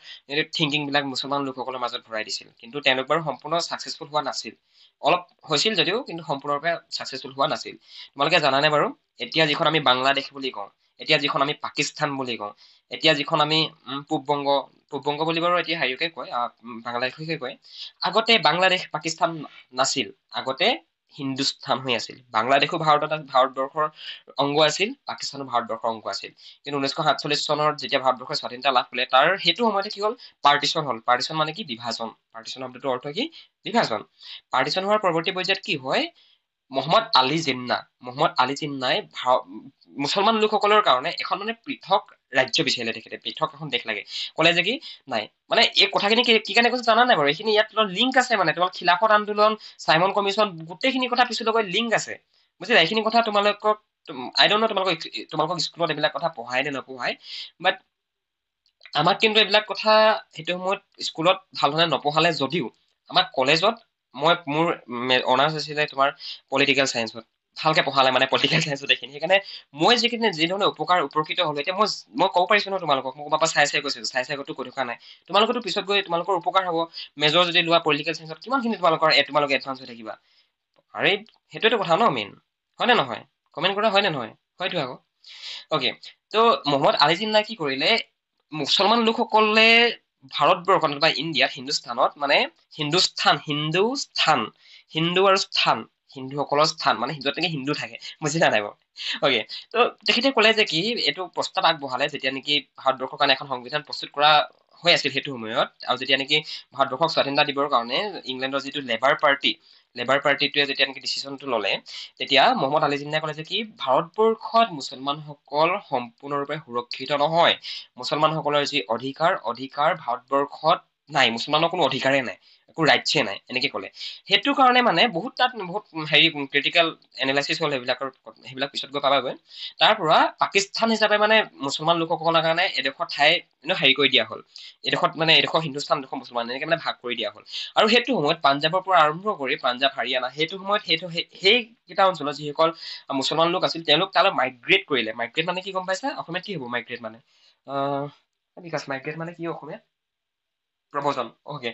থিংকিং বিলাক মুছলমান লোকসকলৰ মাজত ভৰাই দিছিল। কিন্তু তেওঁলোক বাৰু সম্পূৰ্ণ ছাকচেছফুল হোৱা নাছিল, অলপ হৈছিল যদিও কিন্তু সম্পূৰ্ণৰূপে ছাকচেছফুল হোৱা নাছিল। তোমালোকে জানানে বাৰু, এতিয়া যিখন আমি বাংলাদেশ বুলি কওঁ, এতিয়া যিখন আমি পাকিস্তান বুলি কওঁ, এতিয়া যিখন আমি পূব বংগ বুলি বাৰু এতিয়া হেৰিকে কয়, বাংলাদেশকে কয়। আগতে বাংলাদেশ পাকিস্তান নাছিল, আগতে হিন্দুস্তান হৈ আছিল। বাংলাদেশো ভাৰতবৰ্ষৰ অংগ আছিল, পাকিস্তানো ভাৰতবৰ্ষৰ অংগ আছিল। কিন্তু 1947 চনত যেতিয়া ভাৰতবৰ্ষৰ স্বাধীনতা লাভ কৰিলে, তাৰ সেইটো সময়তে কি হ'ল? পাৰ্টিশ্যন হ'ল। পাৰ্টিশ্যন মানে কি? বিভাজন। পাৰ্টিশ্যন শব্দটোৰ অৰ্থ কি? বিভাজন। পাৰ্টিশ্যন হোৱাৰ পৰৱৰ্তী পৰ্যায়ত কি হয়? মহম্মদ আলী জিন্নাই মুছলমান লোকসকলৰ কাৰণে এখন মানে পৃথক ৰাজ্য বিচাৰিলে। তেখেতে পৃথক এখন দেশ লাগে, ক'লে যে কি নাই, মানে এই কথাখিনি কি কাৰণে কৈছে জানা নাই বাৰু? এইখিনি ইয়াত লিংক আছে, মানে তোমাৰ খিলাফত আন্দোলন, চাইমন কমিশ্যন, গোটেইখিনি কথা পিছলৈ লিংক আছে, বুজিলা? এইখিনি কথা তোমালোকক আই ডন্ট ন তোমালোকক স্কুলত এইবিলাক কথা পঢ়াই নে নপঢ়াই, বাট আমাক কিন্তু এইবিলাক কথা সেইটো সময়ত স্কুলত ভালদৰে নপঢ়ালে যদিও আমাক কলেজত, মোৰ অনাৰ্ছ আছিলে তোমাৰ পলিটিকেল চায়েন্সত, ভালকে পঢ়ালে মানে পলিটিকেল চাইন্সত এইখিনি। সেইকাৰণে মই যি ধৰণে উপকৃত হলো, এতিয়া মই ক'ব পাৰিছো ন তোমালোকক, মই ক'ৰবাৰ পৰা চাই কৈছো, চাই গতো কৈ থকা নাই। তোমালোকতো পিছত গৈ তোমালোকৰ উপকাৰ হ'ব। মেজৰ যদি লোৱা পলিটিকেল চাইন্সত কিমানখিনি তোমালোকে এডভান্স হৈ থাকিবা। আৰে সেইটোৱেটো কথা ন মেইন, হয় নে নহয়? কমেণ্ট কৰা হয় নে নহয়? হয়তো আকৌ। অকে, তো মহম্মদ আলী জিন্নাই কি কৰিলে, মুছলমান লোকসকলে ভাৰতবৰ্ষত বা ইণ্ডিয়াত, হিন্দুস্থানত মানে হিন্দু আৰু স্থান, হিন্দুসকলৰ স্থান মানে য'ত নেকি হিন্দু থাকে, বুজিলা নাই বাৰু? অকে, তো তেখেতে ক'লে যে কি এইটো প্ৰস্তাৱ আগবঢ়ালে যেতিয়া নেকি ভাৰতবৰ্ষৰ কাৰণে এখন সংবিধান প্ৰস্তুত কৰা হৈ আছিল সেইটো সময়ত, আৰু যেতিয়া নেকি ভাৰতবৰ্ষক স্বাধীনতা দিবৰ কাৰণে ইংলেণ্ডৰ যিটো লেবাৰ পাৰ্টিটোৱে যেতিয়া নেকি ডিচিশ্যনটো ল'লে, তেতিয়া মহম্মদ আলী জিন্নাই ক'লে যে কি ভাৰতবৰ্ষত মুছলমানসকল সম্পূৰ্ণৰূপে সুৰক্ষিত নহয়। মুছলমানসকলৰ যি অধিকাৰ ভাৰতবৰ্ষত নাই, মুছলমানৰ কোনো অধিকাৰেই নাই, একো ৰাইটছে নাই, এনেকে ক'লে। সেইটো কাৰণে মানে বহুত হেৰি ক্ৰিটিকেল এনালাইচিছ হ'ল সেইবিলাক পিছত গৈ পাবাগৈ। তাৰ পৰা পাকিস্তান হিচাপে মানে মুছলমান লোকসকলৰ কাৰণে এডোখৰ ঠাই হেৰি কৰি দিয়া হ'ল। এডোখৰ হিন্দুস্তান, এডোখৰ মুছলমান, এনেকে মানে ভাগ কৰি দিয়া হ'ল। আৰু সেইটো সময়ত পাঞ্জাৱৰ পৰা আৰম্ভ কৰি পাঞ্জাৱ, হাৰিয়ানা, সেইটো সময়ত সেইকেইটা অঞ্চলত যিসকল মুছলমান লোক আছিল, তেওঁলোক তালৈ মাইগ্ৰেট কৰিলে। মাইগ্ৰেট মানে কি গম পাইছা? অসমীয়াত কি হ'ব মাইগ্ৰেট মানে? বিকাশ, মাইগ্ৰেট মানে কি অসমীয়াত? প্ৰব্ৰজন। অকে,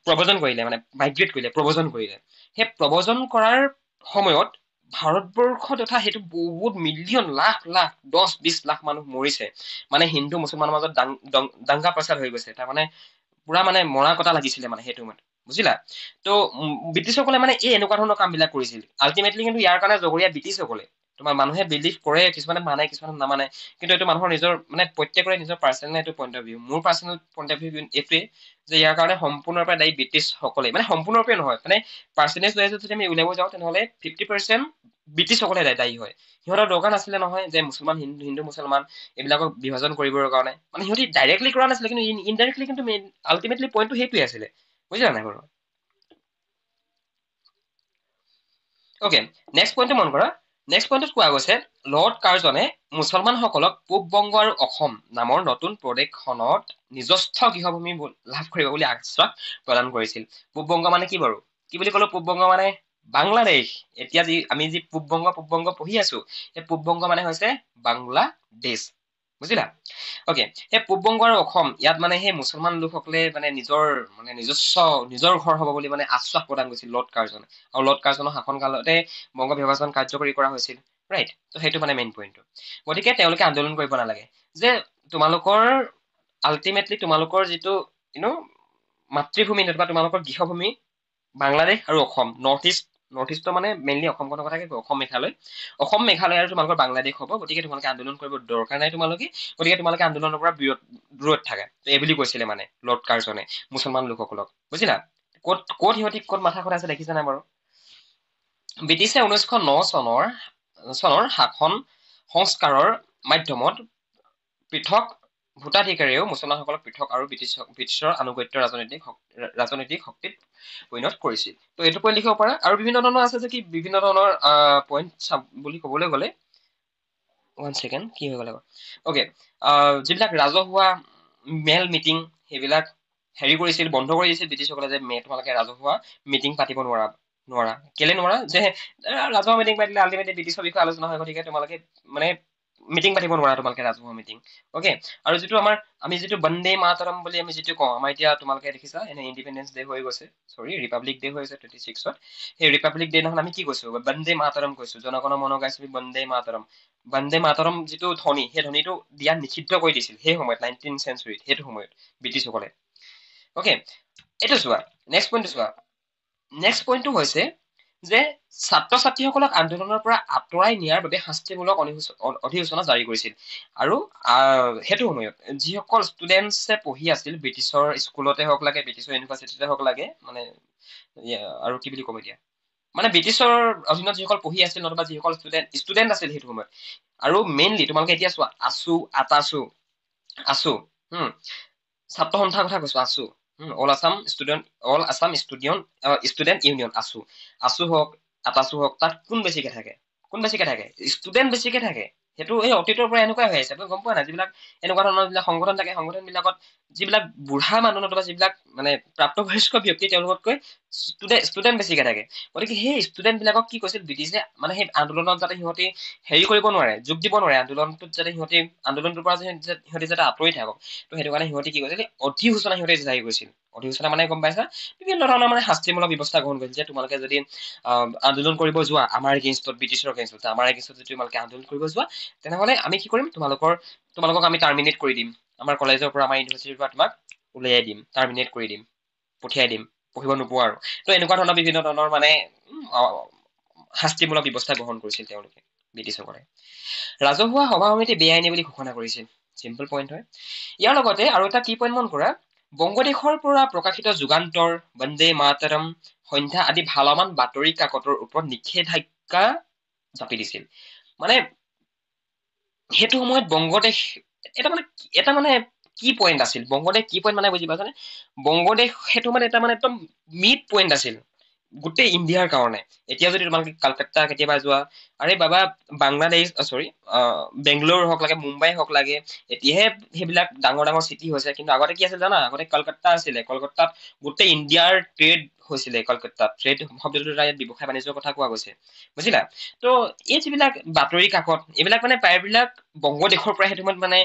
প্ৰব্ৰজন কৰিলে মানে মাইগ্ৰেট কৰিলে, প্ৰব্ৰজন কৰিলে। সেই প্ৰব্ৰজন কৰাৰ সময়ত ভাৰতবৰ্ষ তথা সেইটো বহুত মিলিয়ন, লাখ 10-20 লাখ মানুহ মৰিছে। মানে হিন্দু মুছলমানৰ মাজত দাংগা প্ৰচাৰ হৈ গৈছে। তাৰমানে পুৰা মানে মৰা কটা লাগিছিলে মানে সেইটো সময়ত, বুজিলা? তো ব্ৰিটিছসকলে মানে এনেকুৱা ধৰণৰ কাম বিলাক কৰিছিল। আল্টিমেটলি কিন্তু ইয়াৰ কাৰণে জগৰীয়া ব্ৰিটিছসকলে। তোমাৰ মানুহে বিলিভ কৰে, কিছুমানে মানে কিছুমানে নামানে, কিন্তু এইটো মানুহৰ নিজৰ মানে প্ৰত্যেকৰে নিজৰ পাৰ্চনেল এইটো পইণ্ট অফ ভিউ। মোৰ পাৰ্চনেল পইণ্ট অফ ভিউ এইটোৱে যে ইয়াৰ কাৰণে সম্পূৰ্ণৰূপে দায়ী ব্ৰিটিছসকলে, মানে সম্পূৰ্ণৰূপে নহয়, মানে পাৰ্চেন্টেজ ৱাইজত যদি আমি উলিয়াব যাওঁ তেনেহ'লে 50% ব্ৰিটিছসকলে দায়ী হয়। সিহঁতৰ দৰকাৰ নাছিলে নহয় যে মুছলমান হিন্দু মুছলমান এইবিলাকক বিভাজন কৰিবৰ কাৰণে, মানে সিহঁতি ডাইৰেক্টলি কৰা নাছিলে, কিন্তু ইনডাইৰেক্টলি কিন্তু আল্টিমেটলি পইণ্টটো সেইটোৱে আছিলে, বুজিলা নাই বাৰু? অকে, নেক্সট পইণ্টটো মন কৰা। নেক্সট পইণ্টত কোৱা গৈছে, লৰ্ড কাৰ্জনে মুছলমানসকলক পূব বংগ আৰু অসম নামৰ নতুন প্ৰদেশখনত নিজস্থ গৃহভূমি লাভ কৰিব বুলি আশ্বাস প্ৰদান কৰিছিল। পূব বংগ মানে কি বাৰু? কি বুলি ক'লো? পূব বংগ মানে বাংলাদেশ। এতিয়া আমি যি পূব বংগ পঢ়ি আছো, সেই পূব বংগ মানে হৈছে বাংলাদেশ, বুজিলা? অকে, সেই পূব বংগ আৰু অসম ইয়াত মানে সেই মুছলমান লোকসকলে মানে নিজৰ ঘৰ হ'ব বুলি মানে আশ্বাস প্ৰদান কৰিছিল লৰ্ড কাৰ্জনে। আৰু লৰ্ড কাৰ্জনৰ শাসন কালতে বংগ বিভাজন কাৰ্যকৰী কৰা হৈছিল, ৰাইট? তো সেইটো মানে মেইন পইণ্টটো। গতিকে তেওঁলোকে আন্দোলন কৰিব নালাগে যে আল্টিমেটলি তোমালোকৰ যিটো মাতৃভূমি নতুবা তোমালোকৰ গৃহভূমি বাংলাদেশ আৰু অসম, নৰ্থ ইষ্টৰ মানে মেইনলি অসমখনৰ কথাকে কয়, অসম মেঘালয় আৰু তোমালোকৰ বাংলাদেশ হ'ব। গতিকে তোমালোকে আন্দোলন কৰিব দৰকাৰ নাই গতিকে তোমালোকে আন্দোলনৰ পৰা দূৰত থাকা, এইবুলি কৈছিলে মানে লৰ্ড কাৰ্জনে মুছলমান লোকসকলক, বুজিলা? ক'ত মাথা খটাইছে দেখিছা নাই বাৰু? ব্ৰিটিছে 1909 চনৰ শাসন সংস্কাৰৰ মাধ্যমত পৃথক ভোটাধিকাৰীয়েও মুছলমানসকলক পৃথক আৰু ব্ৰিটিছৰ আনুগত্য ৰাজনৈতিক শক্তিত পৰিণত কৰিছিল। তো এইটো পইণ্ট লিখিব পাৰা। আৰু বিভিন্ন ধৰণৰ আছে যে কি বিভিন্ন ধৰণৰ পইণ্ট বুলি ক'বলৈ গ'লে, 1 ছেকেণ্ড, কি হৈ গ'ল? অকে, যিবিলাক ৰাজহুৱা মেল মিটিং সেইবিলাক হেৰি কৰিছিল, বন্ধ কৰি দিছিল ব্ৰিটিছসকলে, যে তোমালোকে ৰাজহুৱা মিটিং পাতিব নোৱাৰা। কেলে নোৱাৰা? যে ৰাজহুৱা মিটিং পাতিলে আল্টিমেটলি ব্ৰিটিছৰ বিষয়ে আলোচনা হয়, গতিকে তোমালোকে মানে মিটিং পাতিব নোৱাৰা তোমালোকে ৰাজহুৱা মিটিং। অকে, আৰু আমি যিটো বন্দে মাতৰম বুলি আমি যিটো কওঁ, আমাৰ এতিয়া তোমালোকে দেখিছা এনে ইণ্ডিপেণ্ডেন্স ডে হৈ গৈছে, ৰিপাব্লিক ডে হৈ আছে 26ত। সেই ৰিপাব্লিক ডে দিনাখন আমি কি কৈছো? বন্দে মাতৰম কৈছো, জনগণ মন গাইছো বন্দে মাতৰম। বন্দে মাতৰম যিটো ধ্বনি, সেই ধ্বনিটো দিয়া নিষিদ্ধ কৰি দিছিল সেই সময়ত, 19th চেঞ্চুৰীত, সেইটো সময়ত ব্ৰিটিছসকলে। অকে, এইটো চোৱা, নেক্সট পইণ্টটো হৈছে যে ছাত্ৰ ছাত্ৰীসকলক আন্দোলনৰ পৰা আঁতৰাই নিয়াৰ বাবে শাস্তিমূলক অধিসূচনা জাৰি কৰিছিল। আৰু সেইটো সময়ত যিসকল ষ্টুডেণ্টছে পঢ়ি আছিল ব্ৰিটিছৰ স্কুলতে হওক লাগে, ব্ৰিটিছৰ ইউনিভাৰ্চিটিতে হওক লাগে, মানে আৰু কি বুলি ক'ম এতিয়া, মানে ব্ৰিটিছৰ অধীনত যিসকল পঢ়ি আছিল নতুবা যিসকল ষ্টুডেণ্ট আছিল সেইটো সময়ত, আৰু মেইনলি তোমালোকে এতিয়া চোৱা, আছু ছাত্ৰ সন্থাৰ কথা কৈছো, অল আছাম ষ্টুডেণ্ট ইউনিয়ন, আছু হওক, আটাছু হওক, তাত কোন বেছিকে থাকে? ষ্টুডেণ্ট বেছিকে থাকে। সেইটো এই অতীতৰ পৰা এনেকুৱাই হৈ আছে। গম পোৱা নাই, যিবিলাক এনেকুৱা ধৰণৰ যিবিলাক সংগঠন থাকে, সংগঠন বিলাকত যিবিলাক বুঢ়া মানুহ নতুবা যিবিলাক মানে প্ৰাপ্তবয়স্ক ব্যক্তি তেওঁলোকতকৈ ষ্টুডেণ্ট বেছিকে থাকে। গতিকে সেই ষ্টুডেণ্ট বিলাকক কি কৈছিল ব্ৰিটিছে, মানে সেই আন্দোলনত যাতে সিহঁতি হেৰি কৰিব নোৱাৰে, যোগ দিব নোৱাৰে, আন্দোলনটোত যাতে আন্দোলনটোৰ পৰা সিহঁতি যাতে আঁতৰি থাকক। তো সেইটো কাৰণে সিহঁতি কি কৰিছিল, অধিসূচনা সিহঁতি জাৰি কৰিছিল। অধিসূচনা মানে গম পাইছা, বিভিন্ন ধৰণৰ মানে শাস্তিমূলক ব্যৱস্থা গ্ৰহণ কৰিছিল যে তোমালোকে যদি আন্দোলন কৰিব যোৱা আমাৰ এগেইনষ্টত, ব্ৰিটিছৰ এগেইনষ্টত, আমাৰ এগেইনষ্টত যদি তোমালোকে আন্দোলন কৰিব যোৱা, তেনেহলে আমি কি কৰিম, তোমালোকক আমি টাৰ্মিনেট কৰি দিম, আমাৰ কলেজৰ পৰা, আমাৰ ইউনিভাৰ্চিটিৰ পৰা তোমাক উলিয়াই দিম, টাৰ্মিনেট কৰি দিম, পঠিয়াই দিম, পঢ়িব নোপোৱা আৰু। তো এনেকুৱা ধৰণৰ বিভিন্ন ধৰণৰ মানে শাস্তিমূলক ব্যৱস্থা গ্ৰহণ কৰিছিল তেওঁলোকে, ব্ৰিটিছসকলে। ৰাজহুৱা সভা সমিতি বেআইনী বুলি ঘোষণা কৰিছিল। চিম্পল পইণ্ট হয়। ইয়াৰ লগতে আৰু এটা কি পইণ্ট মন কৰা, বংগদেশৰ পৰা প্ৰকাশিত যুগান্তৰ, বন্দে মাতৰম, সন্ধ্যা আদি ভালেমান বাতৰি কাকতৰ ওপৰত নিষেধাজ্ঞা জাপি দিছিল। মানে সেইটো সময়ত বংগদেশ এটা মানে কি পইণ্ট আছিল, বংগদেশ কি পইণ্ট মানে বুজি পাইছানে? বংগদেশ সেইটো মানে এটা মানে একদম মিড পইণ্ট আছিল গোটেই ইণ্ডিয়াৰ কাৰণে। এতিয়া যদি তোমালোকে কালকাতা কেতিয়াবা যোৱা, আৰে বাবা বাংলাদেশ বেংগলোৰ হওক লাগে, মুম্বাই হওক লাগে, এতিয়াহে সেইবিলাক ডাঙৰ ডাঙৰ চিটি হৈছে, কিন্তু আগতে কি আছিল জানা, আগতে কলকাতা আছিলে। কলকাতাত গোটেই ইণ্ডিয়াৰ ট্ৰেড হৈছিলে, কলকাতাত ট্ৰেড শব্দটোৰ দ্বাৰা ইয়াত ব্যৱসায় বাণিজ্যৰ কথা কোৱা গৈছে, বুজিলা? তো এই যিবিলাক বাতৰি কাকত, এইবিলাক মানে প্ৰায়বিলাক বংগদেশৰ পৰা সেইটো সময়ত মানে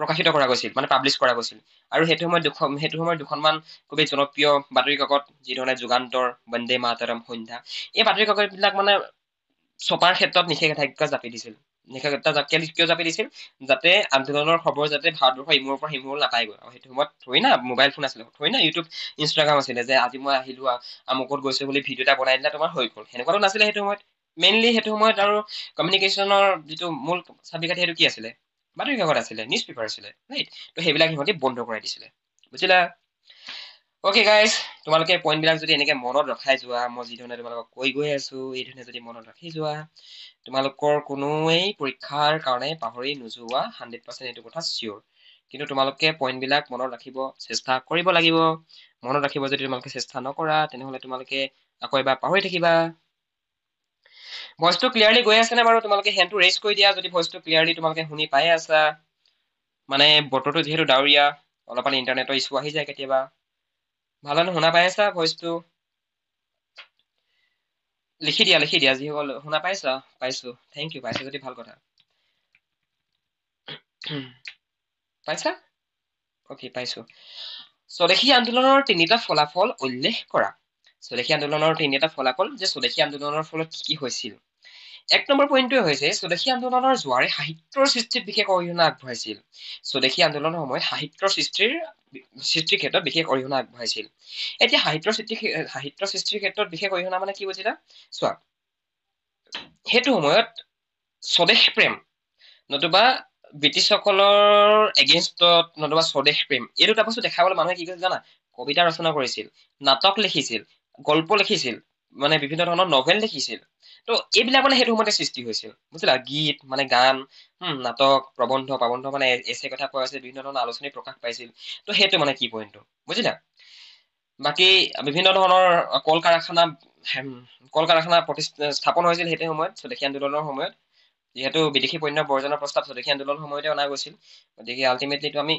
প্ৰকাশিত কৰা গৈছিল, মানে পাব্লিছ কৰা গৈছিল। আৰু সেইটো সময়ত দুখনমান খুবেই জনপ্ৰিয় বাতৰি কাকত, যি ধৰণে যুগান্তৰ, বন্দে মাতৰম, সন্ধ্যা, এই বাতৰি কাকত বিলাক মানে ছপাৰ ক্ষেত্ৰত নিষেধাজ্ঞা জাপি দিছিল। নিষেধাজ্ঞা কিয় জাপি দিছিল? যাতে আন্দোলনৰ খবৰ যাতে ভাৰতবৰ্ষৰ ইমূৰৰ পৰা সিমূৰলৈ নাপায়গৈ। আৰু সেইটো সময়ত থৰি না মোবাইল ফোন আছিলে, থৰি না ইউটিউব ইনষ্টাগ্ৰাম আছিলে যে আজি মই আহিলো আমুকত গৈছো বুলি ভিডিঅ' এটা বনাই দিলে তোমাৰ হৈ গ'ল, সেনেকুৱাতো নাছিলে সেইটো সময়ত। মেইনলি সেইটো সময়ত আৰু কমিউনিকেশ্যনৰ যিটো মূল চাবিকাঠি সেইটো কি আছিলে? বাতৰি কাকত আছিলে, নিউজ পেপাৰ আছিলে, ৰাইট? তো সেইবিলাক সিহঁতি বন্ধ কৰাই দিছিলে, বুজিলা? অকে গাইজ, তোমালোকে পইণ্ট বিলাক যদি এনেকে মনত ৰখাই যোৱা, মই যি ধৰণে তোমালোকক কৈ গৈ আছো, এই ধৰণে যদি মনত ৰাখি যোৱা, তোমালোকৰ কোনোৱেই পৰীক্ষাৰ কাৰণে পাহৰি নোযোৱা 100% এইটো কথা চিয়ৰ। কিন্তু তোমালোকে পইণ্ট বিলাক মনত ৰাখিব চেষ্টা কৰিব লাগিব। মনত ৰাখিব যদি তোমালোকে চেষ্টা নকৰা, তেনেহলে তোমালোকে আকৌ এবাৰ পাহৰি থাকিবা। ভইচটো ক্লিয়াৰলি গৈ আছে নে বাৰু? তোমালোকে হেণ্ডটো ৰেইজ কৰি দিয়া যদি ভইচটো ক্লিয়াৰলি তোমালোকে শুনি পাই আছা। মানে বতৰটো যিহেতু ডাৱৰীয়া, অলপমান ইণ্টাৰনেটৰ ইছ্যু আহি যায় কেতিয়াবা। ভালনে শুনা পাই আছা ভইচটো? লিখি দিয়া যিসকল শুনা পাইছা। পাইছো, থেংক ইউ। পাইছা যদি ভাল কথা। পাইছা? অকে, পাইছো। স্বদেশী আন্দোলনৰ তিনিটা ফলাফল উল্লেখ কৰা। স্বদেশী আন্দোলনৰ তিনিটা ফলাফল, যে স্বদেশী আন্দোলনৰ ফলত কি হৈছিল। 1 নম্বৰ পইণ্টটোৱে হৈছে স্বদেশী আন্দোলনৰ জোৱাৰে সাহিত্যৰ সৃষ্টিত বিশেষ অৰিহণা আগবঢ়াইছিল। স্বদেশী আন্দোলনৰ সময়ত সাহিত্যৰ সৃষ্টিৰ ক্ষেত্ৰত বিশেষ অৰিহণা আগবঢ়াইছিল। এতিয়া সাহিত্যৰ সৃষ্টিৰ ক্ষেত্ৰত বিশেষ অৰিহণা মানে কি বুজিলা? চোৱা, সেইটো সময়ত স্বদেশ প্ৰেম নতুবা ব্ৰিটিছসকলৰ এগেইনষ্টত নতুবা স্বদেশ প্ৰেম, এই দুটা বস্তু দেখাবলৈ মানুহে কি কৰিছিল জানা? কবিতা ৰচনা কৰিছিল, নাটক লিখিছিল, গল্প লিখিছিল, মানে বিভিন্ন ধৰণৰ নভেল লিখিছিল। তো এইবিলাক মানে সেইটো সময়তে সৃষ্টি হৈছিল, বুজিলা? গীত মানে গান, নাটক, প্ৰবন্ধ মানে এছে কথা কোৱা হৈছিল, বিভিন্ন ধৰণৰ আলোচনী প্ৰকাশ পাইছিল। তো সেইটো মানে কি পইণ্টটো, বুজিলা? বাকী বিভিন্ন ধৰণৰ কল কাৰখানা স্থাপন হৈছিল সেইটো সময়ত, স্বদেশী আন্দোলনৰ সময়ত। যিহেতু বিদেশী পণ্য বৰ্জনৰ প্ৰস্তাৱ স্বদেশী আন্দোলনৰ সময়তে অনা গৈছিল। গতিকে আল্টিমেটলিটো আমি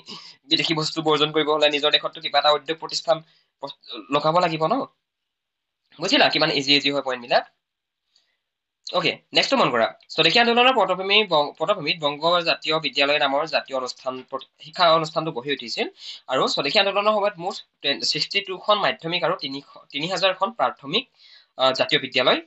বিদেশী বস্তু বৰ্জন কৰিব হলে নিজৰ দেশতো কিবা এটা উদ্যোগ প্ৰতিষ্ঠান লগাব লাগিব ন? বুজিলা কিমান ইজি হয় পইণ্ট বিলাক? অকে, নেক্সটটো মন কৰা। স্বদেশী আন্দোলনৰ পটভূমিত বংগ জাতীয় বিদ্যালয় নামৰ জাতীয় শিক্ষা অনুষ্ঠানটো গঢ়ি উঠিছিল। আৰু স্বদেশী আন্দোলনৰ সময়ত মুঠ 62খন মাধ্যমিক আৰু 3000খন প্ৰাথমিক জাতীয় বিদ্যালয়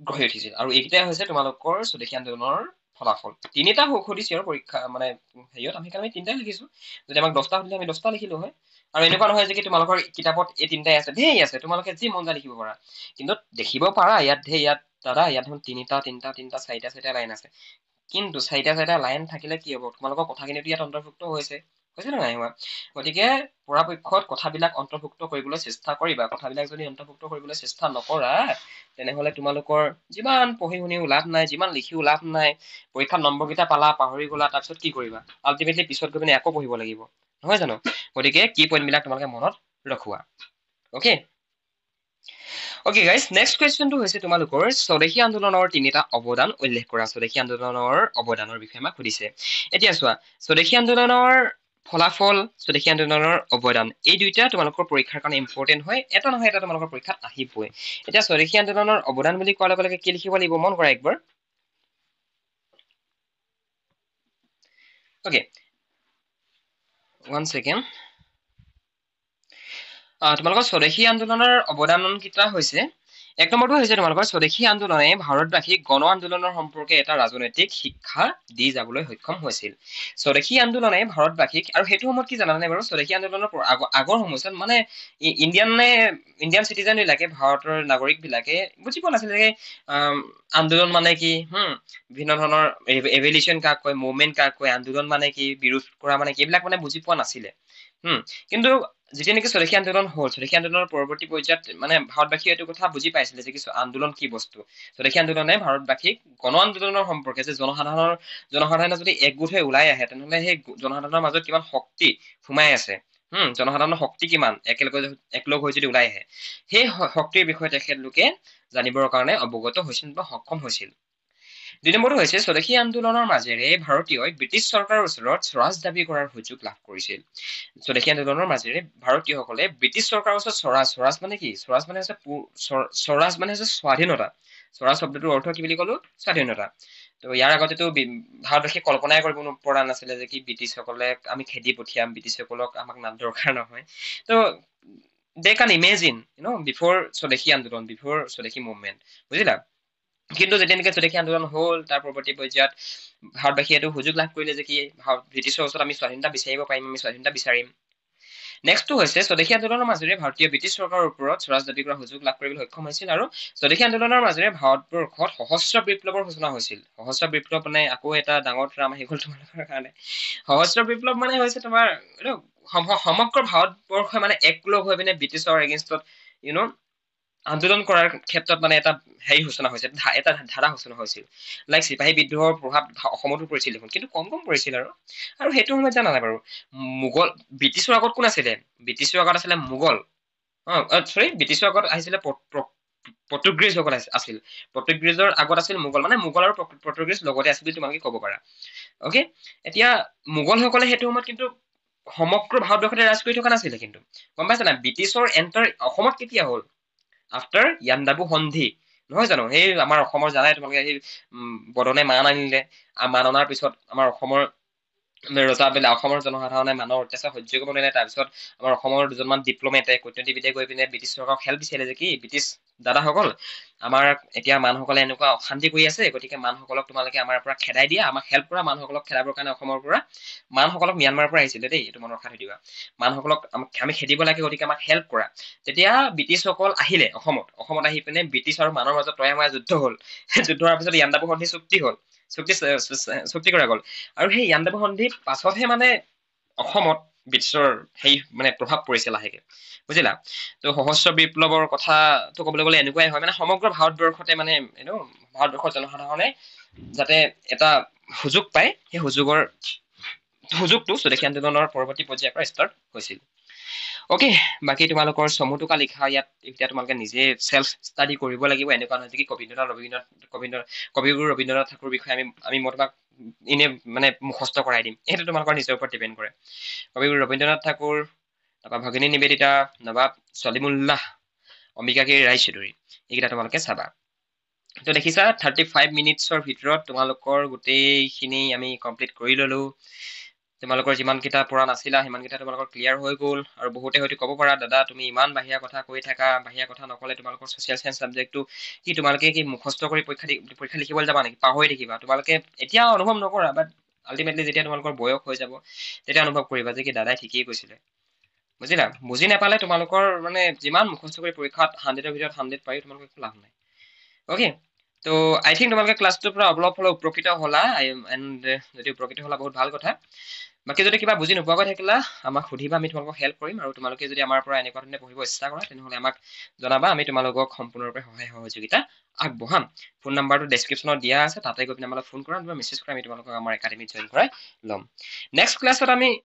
গঢ়ি উঠিছিল। আৰু এইকেইটাই হৈছে তোমালোকৰ স্বদেশী আন্দোলনৰ ফলাফল। তিনিটা সুধিছে আৰু পৰীক্ষা মানে হেৰিয়ত, আমি সেইকাৰণে তিনিটাই লিখিছো। যদি আমাক 10টা সুধিলে আমি 10টা লিখিলো হয়। আৰু এনেকুৱা নহয় যে কি তোমালোকৰ কিতাপত এই তিনিটাই আছে, ধেৰ আছে, তোমালোকে যি মন যায় লিখিব পাৰা। কিন্তু দেখিব পাৰা ইয়াত দাদা ইয়াত দেখোন তিনিটা 4টা লাইন আছে। কিন্তু 4টা লাইন থাকিলে কি হব? তোমালোকৰ কথাখিনিতো ইয়াত অন্তৰ্ভুক্ত হৈছে নে নাই হোৱা? গতিকে পৰাপক্ষত কথাবিলাক অন্তৰ্ভুক্ত কৰিবলৈ চেষ্টা কৰিবা। কথাবিলাক যদি অন্তৰ্ভুক্ত কৰিবলৈ চেষ্টা নকৰা, তেনেহলে তোমালোকৰ যিমান পঢ়ি শুনিও লাভ নাই, যিমান লিখিও লাভ নাই। পৰীক্ষাত নম্বৰকেইটা পালা, পাহৰি গলা, তাৰপিছত কি কৰিবা? আল্টিমেটলি পিছত গৈ পিনে আকৌ পঢ়িব লাগিব, নহয় জানো? গতিকে কি পইণ্ট বিলাক তোমালোকে মনত ৰখোৱা। অকে, ওকে গাইজ, নেক্সট কুৱেশ্যনটো হৈছে তোমালোকৰ স্বদেশী আন্দোলনৰ তিনিটা অৱদান উল্লেখ কৰা। স্বদেশী আন্দোলনৰ অৱদানৰ বিষয়ে আমাক সুধিছে। এতিয়া চোৱা, স্বদেশী আন্দোলনৰ ফলাফল, স্বদেশী আন্দোলনৰ অৱদান, এই দুইটা তোমালোকৰ পৰীক্ষাৰ কাৰণে ইম্পৰ্টেণ্ট হয়। এটা নহয় এটা তোমালোকৰ পৰীক্ষাত আহিবই। এতিয়া স্বদেশী আন্দোলনৰ অৱদান বুলি কোৱাৰ লগে লগে কি লিখিব লাগিব মন কৰা একবাৰ। Okay, 1 second. তোমালোকৰ স্বদেশী আন্দোলনৰ অৱদান কেইটা হৈছে, এক নম্বৰটো হৈছে তোমালোকৰ স্বদেশী আন্দোলনে ভাৰতবাসীক গণ আন্দোলনৰ সম্পৰ্কে এটা ৰাজনৈতিক শিক্ষা দি যাবলৈ সক্ষম হৈছিল। স্বদেশী আন্দোলনে ভাৰতবাসীক, আৰু সেইটো সময়ত কি জানানে বাৰু, স্বদেশী আন্দোলনৰ আগৰ সময়ছোৱাত মানে ইণ্ডিয়ান চিটিজেন বিলাকে, ভাৰতৰ নাগৰিক বিলাকে বুজি পোৱা নাছিলে যে আন্দোলন মানে কি, বিভিন্ন ধৰণৰ এভলিউচন কাক কয়, মুভমেন্ট কাক কয়, আন্দোলন মানে কি, বিৰোধ কৰা মানে কি, এইবিলাক মানে বুজি পোৱা নাছিলে। কিন্তু যেতিয়া নেকি স্বদেশী আন্দোলন হ'ল, স্বদেশী আন্দোলনৰ পৰৱৰ্তী পৰ্যায়ত মানে ভাৰতবাসীয়ে এইটো কথা বুজি পাইছিলে যে কিছু আন্দোলন কি বস্তু। স্বদেশী আন্দোলনে ভাৰতবাসীক গণ আন্দোলনৰ সম্পৰ্কে, যে জনসাধাৰণে যদি একগোট হৈ ওলাই আহে, তেনেহলে সেই জনসাধাৰণৰ মাজত কিমান শক্তি সোমাই আছে, জনসাধাৰণৰ শক্তি কিমান একলগ হৈ যদি ওলাই আহে, সেই শক্তিৰ বিষয়ে তেখেতলোকে জানিবৰ কাৰণে অৱগত হৈছিল বা সক্ষম হৈছিল। 2 নম্বৰটো হৈছে স্বদেশী আন্দোলনৰ মাজেৰে ভাৰতীয়ই ব্ৰিটিছ চৰকাৰৰ ওচৰত স্বৰাজ দাবী কৰাৰ সুযোগ লাভ কৰিছিল। স্বদেশী আন্দোলনৰ মাজেৰে ভাৰতীয়সকলে ব্ৰিটিছ চৰকাৰৰ ওচৰত স্বৰাজ মানে কি, স্বৰাজ মানে হৈছে স্বাধীনতা। স্বৰাজ শব্দটোৰ অৰ্থ কি বুলি ক'লো, স্বাধীনতা। তো ইয়াৰ আগতেতো ভাৰতবাসীয়ে কল্পনাই কৰিব পৰা নাছিলে যে কি ব্ৰিটিছসকলে আমি খেদি পঠিয়াম, ব্ৰিটিছসকলক আমাক দৰকাৰ নহয়। তো দে কান ইমেজিন বিফৰ স্বদেশী আন্দোলন, বিফৰ স্বদেশী মুভমেন্ট, বুজিলা। কিন্তু যেতিয়া নেকি স্বদেশী আন্দোলন হ'ল, তাৰ পৰৱৰ্তী পৰ্যায়ত ভাৰতবাসীয়ে এইটো সুযোগ লাভ কৰিলে যে কি ব্ৰিটিছৰ ওচৰত আমি স্বাধীনতা বিচাৰিব পাৰিম, আমি স্বাধীনতা বিচাৰিম। নেক্সটটো হৈছে স্বদেশী আন্দোলনৰ মাজেৰে ভাৰতীয় ব্ৰিটিছ চৰকাৰৰ ওপৰত স্বৰাজ দাবী কৰাৰ সুযোগ লাভ কৰিবলৈ সক্ষম হৈছিল। আৰু স্বদেশী আন্দোলনৰ মাজেৰে ভাৰতবৰ্ষত সহস্ৰ বিপ্লৱৰ সূচনা হৈছিল। সহস্ৰ বিপ্লৱ মানে আকৌ এটা ডাঙৰ ট্ৰাম আহি গ'ল তোমালোকৰ কাৰণে। সহস্ৰ বিপ্লৱ মানে হৈছে তোমাৰ সমগ্ৰ ভাৰতবৰ্ষই মানে একলগ হৈ পিনে ব্ৰিটিছৰ এগেইনষ্টত আন্দোলন কৰাৰ ক্ষেত্ৰত মানে এটা সূচনা হৈছে, এটা ধাৰা সূচনা হৈছিল। লাইক চিপাহী বিদ্ৰোহৰ প্ৰভাৱ অসমতো পৰিছিল দেখোন, কিন্তু কম পৰিছিল। আৰু সেইটো সময়ত জানা নাই বাৰু, ব্ৰিটিছৰ আগত কোন আছিলে? ব্ৰিটিছৰ আগত আছিলে মোগল। ব্ৰিটিছৰ আগত আহিছিলে পৰ্তুগীজসকল আছিল। পৰ্তুগীজৰ আগত আছিল মোগল, মানে মোগল আৰু পৰ্তুগীজ লগতে আছিল বুলি তোমালোকে ক'ব পাৰা। অকে, এতিয়া মোগলসকলে সেইটো সময়ত কিন্তু সমগ্ৰ ভাৰতবৰ্ষতে ৰাজ কৰি থকা নাছিলে, কিন্তু গম পাইছা নাই? ব্ৰিটিছৰ এণ্টাৰ অসমত কেতিয়া হ'ল? আফটাৰ ইয়াণ্ডাবু সন্ধি, নহয় জানো? সেই আমাৰ অসমৰ জানাই তোমালোকে, সেই বদনে মান আনিলে, মান অনাৰ পিছত আমাৰ অসমৰ ৰজাবিলাক, অসমৰ জনসাধাৰণে মানৰ অত্যাচাৰ সহ্য কৰিব নোৱাৰিলে। তাৰপিছত আমাৰ অসমৰ দুজনমান ডিপ্ল'মেটে, কূটনীতিবিদে গৈ পিনে ব্ৰিটিছ চৰকাৰক হেল্প বিচাৰিলে যে কি ব্ৰিটিছ দাদাসকল, আমাৰ এতিয়া মানুহসকলে এনেকুৱা অশান্তি কৰি আছে, গতিকে মানুহসকলক তোমালোকে আমাৰ পৰা খেদাই দিয়া, আমাক হেল্প কৰা। মানুহসকলক খেদাবৰ কাৰণে অসমৰ পৰা মানুহসকলক ম্যানমাৰৰ পৰা আহিছিলে দেই, এইটো মনত ৰাখি দিবা। মানুহসকলক আমি খেদিব লাগে, গতিকে আমাক হেল্প কৰা। তেতিয়া ব্ৰিটিছসকল আহিলে অসমত আহি পিনে ব্ৰিটিছ আৰু মানুহৰ মাজত তয়াময়া যুদ্ধ হ'ল। যুদ্ধ হোৱাৰ পিছত ইয়াণ্ডাবু সন্ধি চুক্তি হ'ল, চুক্তি কৰা গ'ল। আৰু সেই ইয়াণ্ডাবু সন্ধিৰ পাছতহে মানে অসমত ব্ৰিটিছৰ মানে প্ৰভাৱ পৰিছে লাহেকে, বুজিলা। তো সহস্ৰ বিপ্লৱৰ কথাটো ক'বলৈ গ'লে এনেকুৱাই হয়, মানে সমগ্ৰ ভাৰতবৰ্ষতে মানে ভাৰতবৰ্ষৰ জনসাধাৰণে যাতে এটা সুযোগ পায়, সেই সুযোগটো স্বদেশী আন্দোলনৰ পৰৱৰ্তী পৰ্যায়ৰ পৰা ষ্টাৰ্ট হৈছিল। অকে, বাকী তোমালোকৰ চমুটোকা লিখা ইয়াত এতিয়া তোমালোকে নিজে চেল্ফ ষ্টাডি কৰিব লাগিব। এনেকুৱা নহয় যে কি কবিগুৰু ৰবীন্দ্ৰনাথ ঠাকুৰৰ বিষয়ে মই তোমাক এনে মানে মুখস্থ কৰাই দিম, সেইটো তোমালোকৰ নিজৰ ওপৰত ডিপেণ্ড কৰে। কবিগুৰু ৰবীন্দ্ৰনাথ ঠাকুৰ, তাৰপৰা ভগিনী নিবেদিতা, নবাব ছলিমুল্লাহ, অম্বিকাগিৰি ৰায়চৌধুৰী, এইকেইটা তোমালোকে চাবা। তো দেখিছা 35 মিনিটছৰ ভিতৰত তোমালোকৰ গোটেইখিনি আমি কমপ্লিট কৰি ললো। তোমালোকৰ যিমানকেইটা পৰা নাছিলা সিমানকেইটা তোমালোকৰ ক্লিয়াৰ হৈ গ'ল। আৰু বহুতে হয়তো ক'ব পাৰা, দাদা তুমি ইমান বাহিৰা কথা কৈ থাকা, বাহিৰা কথা নক'লে তোমালোকৰ ছচিয়েল চায়েন্স ছাবজেক্টটো কি তোমালোকে কি মুখস্থ কৰি পৰীক্ষা লিখিবলৈ যাবা নেকি? পাহৰি থাকিবা। তোমালোকে এতিয়া অনুভৱ নকৰা, বাট আল্টিমেটলি যেতিয়া তোমালোকৰ বয়স হৈ যাব, তেতিয়া অনুভৱ কৰিবা যে কি দাদাই ঠিকেই কৈছিলে, বুজিলা। বুজি নাপালে তোমালোকৰ মানে যিমান মুখস্থ কৰি পৰীক্ষাত 100ৰ ভিতৰত 100 পাই তোমালোকৰ একো লাভ নাই। অকে, তো আই থিংক তোমালোকে ক্লাছটোৰ পৰা অলপ হ'লেও উপকৃত হ'লা। এণ্ড যদি উপকৃত হ'লা বহুত ভাল কথা। বাকী যদি কিবা বুজি নোপোৱাকৈ থাকিলা আমাক সুধিবা, আমি তোমালোকক হেল্প কৰিম। আৰু তোমালোকে যদি আমাৰ পৰা এনেকুৱা ধৰণে পঢ়িব ইচ্ছা কৰা, তেনেহ'লে আমাক জনাবা, আমি তোমালোকক সম্পূৰ্ণৰূপে সহায় সহযোগিতা আগবঢ়াম। ফোন নাম্বাৰটো ডেছক্ৰিপশ্যনত দিয়া আছে, তাতে গৈ পিনে আমাক ফোন কৰা, মেছেজ কৰা, আমি তোমালোকক আমাৰ একাডেমিত জইন কৰাই ল'ম। নেক্সট ক্লাছত আমি